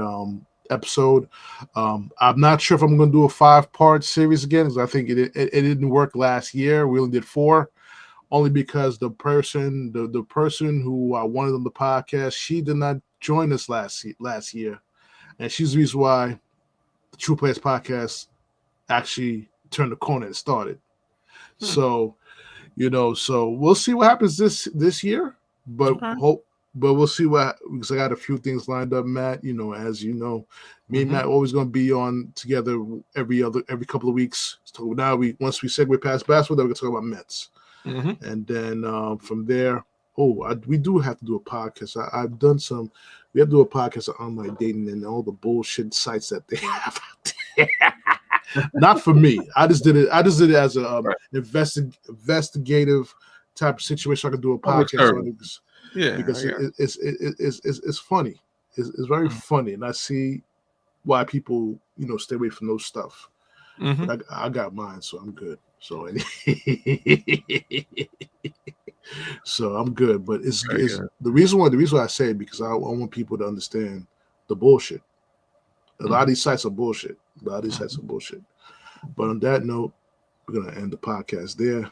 episode. I'm not sure if I'm going to do a 5-part series again because I think it didn't work last year. We only did 4, only because the person who I wanted on the podcast, she did not join us last year, and she's the reason why the True Players podcast actually turned the corner and started. So we'll see what happens this year, but we'll see because I got a few things lined up, Matt. As you know, me and Matt always going to be on together every couple of weeks. So now once we segue past basketball, then we're going to talk about Mets, and then from there, we do have to do a podcast. I've done some. We have to do a podcast on online dating and all the bullshit sites that they have out there. Not for me. I just did it as a investigative type of situation. I could do a podcast on it because it's funny. It's very funny, and I see why people stay away from those stuff. But I got mine, so I'm good. So so I'm good. But it's the reason why I say it because I want people to understand the bullshit. A lot of these sites are bullshit. But on that note, we're going to end the podcast there.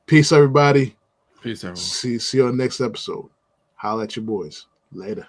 Peace, everybody. Peace, everyone. See you on the next episode. Holla at your boys. Later.